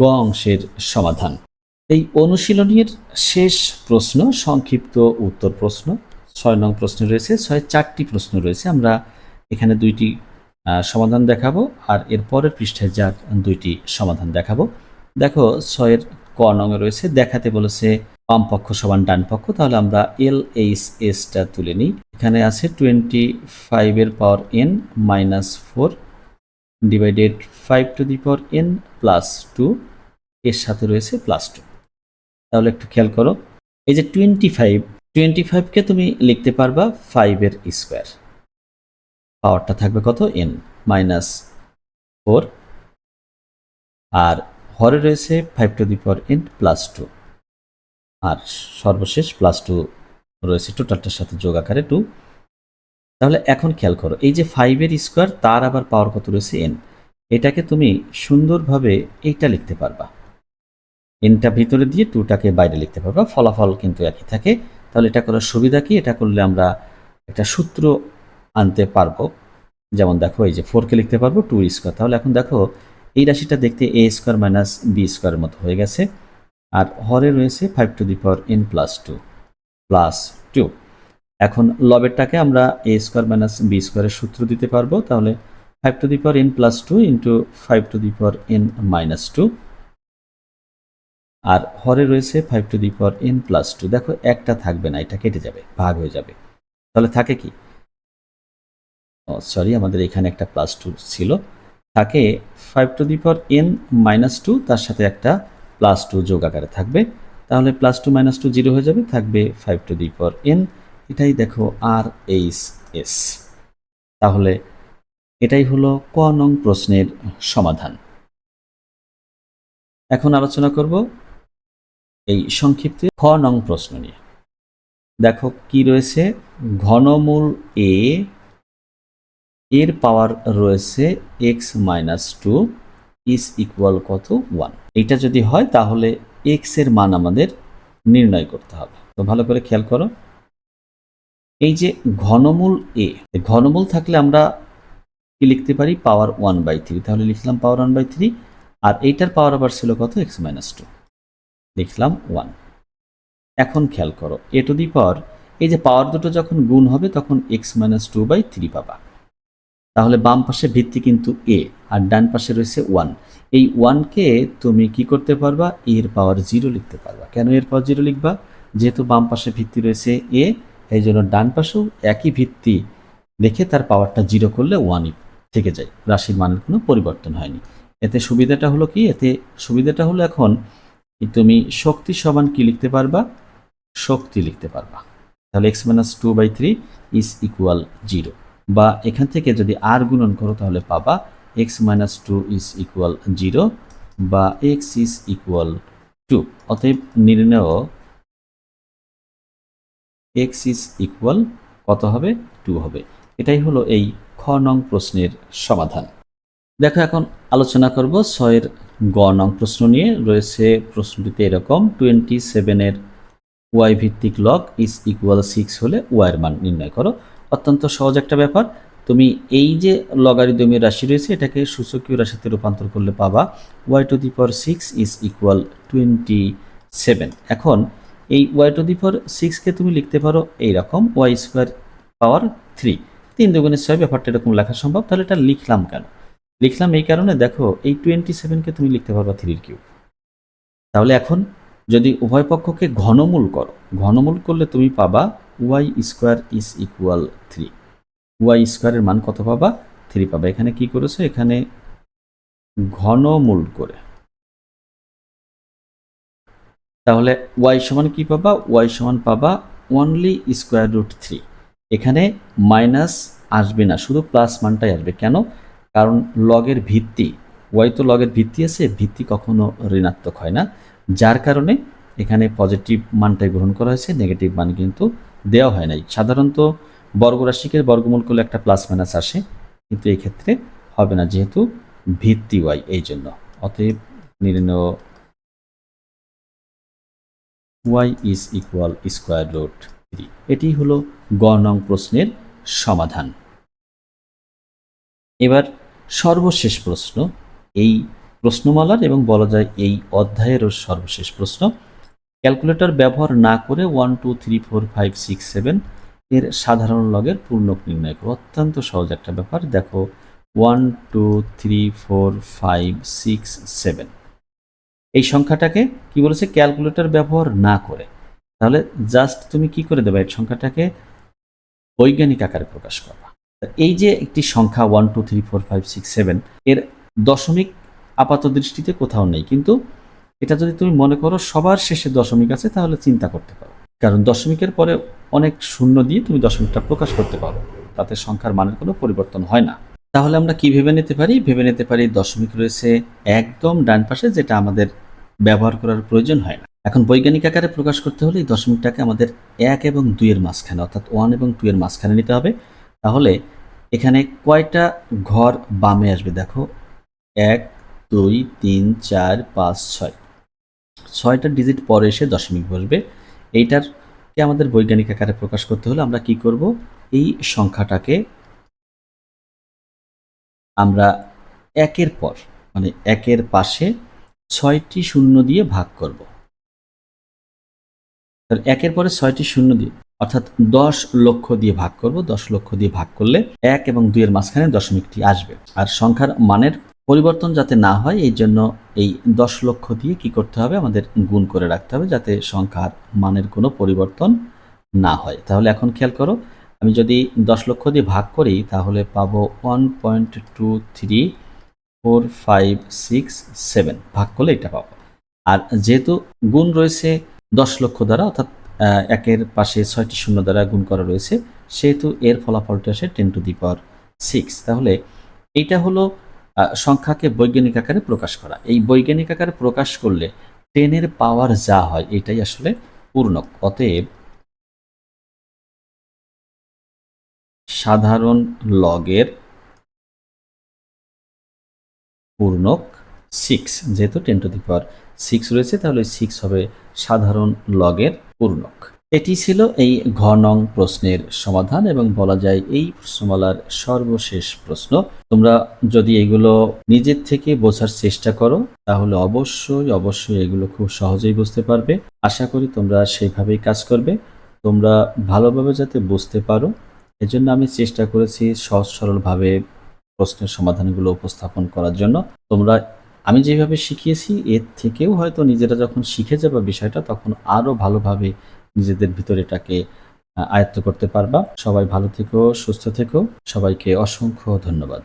গ অংশের সমাধান। এই অনুশীলনীর শেষ প্রশ্ন, সংক্ষিপ্ত উত্তর প্রশ্ন। 6 নং প্রশ্ন রয়েছে, 4টি প্রশ্ন রয়েছে। আমরা এখানে 2টি সমাধান দেখাবো, আর এর পরের পৃষ্ঠায় যা 2টি সমাধান দেখাবো। দেখো 6 ক নঙে রয়েছে, দেখাতে বলেছে বাম পক্ষ সমান ডান পক্ষ। তাহলে আমরা LHSটা তুলে নিই। এখানে আছে 25 পাওয়ার n -4 divided 5 to the power n plus 2, এর সাথে রয়েছে প্লাস 2। তাহলে একটু খেয়াল করো, এই যে 25কে তুমি লিখতে পারবা 5 এর স্কোয়ার, পাওয়ারটা থাকবে কত? n -4, আর হরে রয়েছে 5 to the power n plus 2, আর সর্বশেষ প্লাস 2 রয়েছে টোটালটার সাথে যোগ আকারে 2। তাহলে এখন খেয়াল করো, এই যে 5 এর স্কোয়ার, তার আবার পাওয়ার কত রয়েছে? n। এটাকে তুমি সুন্দরভাবে এইটা লিখতে পারবা, এনটা ভিতরে দিয়ে 2টাকে বাইরে লিখতে পারবা, ফলাফল কিন্তু একই থাকে। তাহলে এটা করার সুবিধা কি? এটা করলে আমরা একটা সূত্র আনতে পারবো। যেমন দেখো, এই যে 4কে লিখতে পারবো 2 স্কোয়ার। তাহলে এখন দেখো এই রাশিটা দেখতে a স্কোয়ার মাইনাস বি স্কোয়ারের মতো হয়ে গেছে, আর হরে রয়েছে 5 to the power n plus 2। এখন লবেরটাকে আমরা a স্কোয়ার মাইনাস বি স্কোয়ারের সূত্র দিতে পারবো। তাহলে 5 to the power n plus 2 into 5 to the power n minus 2, আর হরে রয়েছে 5 to the power n plus 2। দেখো একটা থাকবে না, এটা কেটে যাবে, ভাগ হয়ে যাবে। তাহলে থাকে কি? সরি, আমাদের এখানে একটা প্লাস 2 ছিল। থাকে 5 to the power n minus 2, তার সাথে একটা প্লাস 2 যোগ আকারে থাকবে। তাহলে প্লাস 2 মাইনাস 2 জিরো হয়ে যাবে, থাকবে 5 to the power n। এটাই দেখো আর এইচ এস। তাহলে এটাই হলো ক নং প্রশ্নের সমাধান। এখন আলোচনা করব এই সংক্ষিপ্তে খ নং প্রশ্ন নিয়ে। দেখো কি রয়েছে, ঘনমূল a এর পাওয়ার রয়েছে x মাইনাস 2 ইজ ইকুয়াল কত? 1। এটা যদি হয় তাহলে x এর মান আমাদের নির্ণয় করতে হবে। তো ভালো করে খেয়াল করো, এই যে ঘনমূল a, ঘনমূল থাকলে আমরা কি লিখতে পারি? পাওয়ার 1/3। তাহলে লিখলাম পাওয়ার 1/3, আর এইটার পাওয়ার আবার ছিল কত? x মাইনাস 2, লিখলাম 1। এখন খেয়াল করো, a টু দি পাওয়ার, এই যে পাওয়ার দুটো যখন গুণ হবে তখন x মাইনাস 2/3 পাবা। তাহলে বাম পাশে ভিত্তি কিন্তু a, আর ডান পাশে রয়েছে 1। এই 1কে তুমি কি করতে পারবা? এর পাওয়ার 0 লিখতে পারবা। কেন এর পাওয়ার 0 লিখবা? যেহেতু বাম পাশে ভিত্তি রয়েছে a, এই জন্য ডান পাশেও একই ভিত্তি রেখে তার পাওয়ারটা 0 করলে 1ই থেকে যায়, রাশির মানের কোনো পরিবর্তন হয়নি। এতে সুবিধাটা হলো কি? এতে সুবিধাটা হলো এখন তুমি শক্তি সমান কি লিখতে পারবা? শক্তি লিখতে পারবা। তাহলে x মাইনাস 2/3 ইজ ইকুয়াল 0, বা এখান থেকে যদি আর গুণন করো তাহলে পাবা x মাইনাস 2 ইজ ইকুয়াল 0, বা x ইজ ইকুয়াল 2। অতএব নির্ণেয় x ইজ ইকুয়াল কত হবে? 2 হবে। এটাই হলো এই খ নং প্রশ্নের সমাধান। দেখো এখন আলোচনা করব 6 গ নং প্রশ্ন নিয়ে। রয়েছে প্রশ্নটিতে এরকম, 27 ওয়াই ভিত্তিক লগ ইজ ইকুয়াল 6 হলে ওয়াইয়ের মান নির্ণয় করো। অত্যন্ত সহজ একটা ব্যাপার। তুমি এই যে লগারিদমীয় রাশি রয়েছে এটাকে সূচকীয় রাশিতে রূপান্তর করলে পাবা Y to the power 6 is equal 27। এখন এই ওয়াই টু দি পাওয়ার 6কে তুমি লিখতে পারো এইরকম, ওয়াই স্কোয়ার পাওয়ার 3, 3 দুগুণে 6, ব্যাপারটা এরকম লেখা সম্ভব। তাহলে এটা লিখলাম কেন? লিখলাম এই কারণে, দেখো এই 27কে তুমি লিখতে পারবা 3 কিউব। তাহলে এখন যদি উভয় পক্ষকে ঘনমূল করো, ঘনমূল করলে তুমি পাবা Y square is equal 3। Y স্কোয়ারের মান কত পাবা? 3 পাবা। এখানে কি করেছো? এখানে ঘনমূল করে, তাহলে ওয়াই সমান কি পাবা? ওয়াই সমান পাবা অনলি স্কোয়ার রুট 3। এখানে মাইনাস আসবে না, শুধু প্লাস মানটাই আসবে। কেন? কারণ লগের ভিত্তি, ওয়াই তো লগের ভিত্তি আছে, ভিত্তি কখনো ঋণাত্মক হয় না, যার কারণে এখানে পজিটিভ মানটাই গ্রহণ করা হয়েছে, নেগেটিভ মান কিন্তু দেওয়া হয় নাই। সাধারণত বর্গরাশিকে বর্গমূল করলে একটা প্লাস মাইনাস আসে, কিন্তু এই ক্ষেত্রে হবে না যেহেতু ভিত্তি ওয়াই, এই জন্য। অতএব নির্ণয় y is equal square root 3। এটি হলো গ নং প্রশ্নের সমাধান। এবার সর্বশেষ প্রশ্ন, এই প্রশ্নমালার এবং বলা যায় এই অধ্যায়েরও সর্বশেষ প্রশ্ন। ক্যালকুলেটর ব্যবহার না করে 1 2 3 4 5 6 7 এর সাধারণ লগের পূর্ণক নির্ণয় করো। অত্যন্ত সহজ একটা ব্যাপার। দেখো 1 2 3 4 5 6 7 এই সংখ্যাটাকে কি বলেছে? ক্যালকুলেটর ব্যবহার না করে। তাহলে জাস্ট তুমি কি করে দেবে? এই সংখ্যাটাকে বৈজ্ঞানিক আকারে প্রকাশ করবা। এই যে একটি সংখ্যা 1 2 3 4 5 6 7 এর দশমিক আপাত দৃষ্টিতে কোথাও নেই, কিন্তু এটা যদি তুমি মনে করো সবার শেষে দশমিক আছে, তাহলে চিন্তা করতে পারো। কারণ দশমিকের পরে অনেক শূন্য দিয়ে তুমি দশমিকটা প্রকাশ করতে পারো, তাতে সংখ্যার মানের কোনো পরিবর্তন হয় না। তাহলে আমরা কি ভেবে নিতে পারি? ভেবে নিতে পারি দশমিক রয়েছে একদম ডান পাশে, যেটা আমাদের ব্যবহার করার প্রয়োজন হয় না। এখন বৈজ্ঞানিক আকারে প্রকাশ করতে হলে এই দশমিকটাকে আমাদের 1 এবং 2 এর মাঝখানে, অর্থাৎ 1 এবং 2 এর মাঝখানে নিতে হবে। তাহলে এখানে কয়টা ঘর বামে আসবে? দেখো 1 2 3 4 5 6, 6টা ডিজিট পরে এসে দশমিক বসবে। এইটারকে আমাদের বৈজ্ঞানিক আকারে প্রকাশ করতে হলে আমরা কি করব? এই সংখ্যাটাকে আমরা একের পর, মানে একের পাশে 6টি শূন্য দিয়ে ভাগ করব। একের পরে 6টি শূন্য দিয়ে, অর্থাৎ 10 লক্ষ দিয়ে ভাগ করব। 10 লক্ষ দিয়ে ভাগ করলে 1 এবং 2 এর মাঝখানে দশমিকটি আসবে। আর সংখ্যার মানের পরিবর্তন যাতে না হয়, এই জন্য এই 10 লক্ষ দিয়ে কি করতে হবে? আমাদের গুণ করে রাখতে হবে, যাতে সংখ্যার মানের কোনো পরিবর্তন না হয়। তাহলে এখন খেয়াল করো, আমি যদি 10 লক্ষ দিয়ে ভাগ করি তাহলে পাবো 1.234567, ভাগ করলে এটা পাবো। আর যেহেতু গুণ রয়েছে 10 লক্ষ দ্বারা, অর্থাৎ একের পাশে 6টি শূন্য দ্বারা গুণ করা রয়েছে, সেহেতু এর ফলাফলটা আসে 10⁶। তাহলে এইটা হলো সংখ্যাকে বৈজ্ঞানিক আকারে প্রকাশ করা। এই বৈজ্ঞানিক আকারে প্রকাশ করলে 10 এর পাওয়ার যা হয় এটাই আসলে পূর্ণক। অতএব সাধারণ লগের পূর্ণক 6, যেহেতু 10⁶ রয়েছে, তাহলে 6 হবে সাধারণ লগের পূর্ণক। এটি ছিল এই ঘ নং প্রশ্নের সমাধান এবং বলা যায় এই প্রশ্নমালার সর্বশেষ প্রশ্ন। তোমরা যদি এগুলো নিজের থেকে বোঝার চেষ্টা করো তাহলে অবশ্যই এগুলো খুব সহজেই বুঝতে পারবে। আশা করি তোমরা সেইভাবেই কাজ করবে। তোমরা ভালোভাবে যাতে বুঝতে পারো, এজন্য আমি চেষ্টা করেছি সহজ সরলভাবে প্রশ্নের সমাধানগুলো উপস্থাপন করার জন্য। তোমরা আমি যেভাবে শিখিয়েছি এর থেকেও হয়তো নিজেরা যখন শিখে যাবে বিষয়টা, তখন আরো ভালোভাবে নিজেদের ভিতরে এটাকে আয়ত্ত করতে পারবা। সবাই ভালো থেকো, সুস্থ থেকো। সবাইকে অসংখ্য ধন্যবাদ।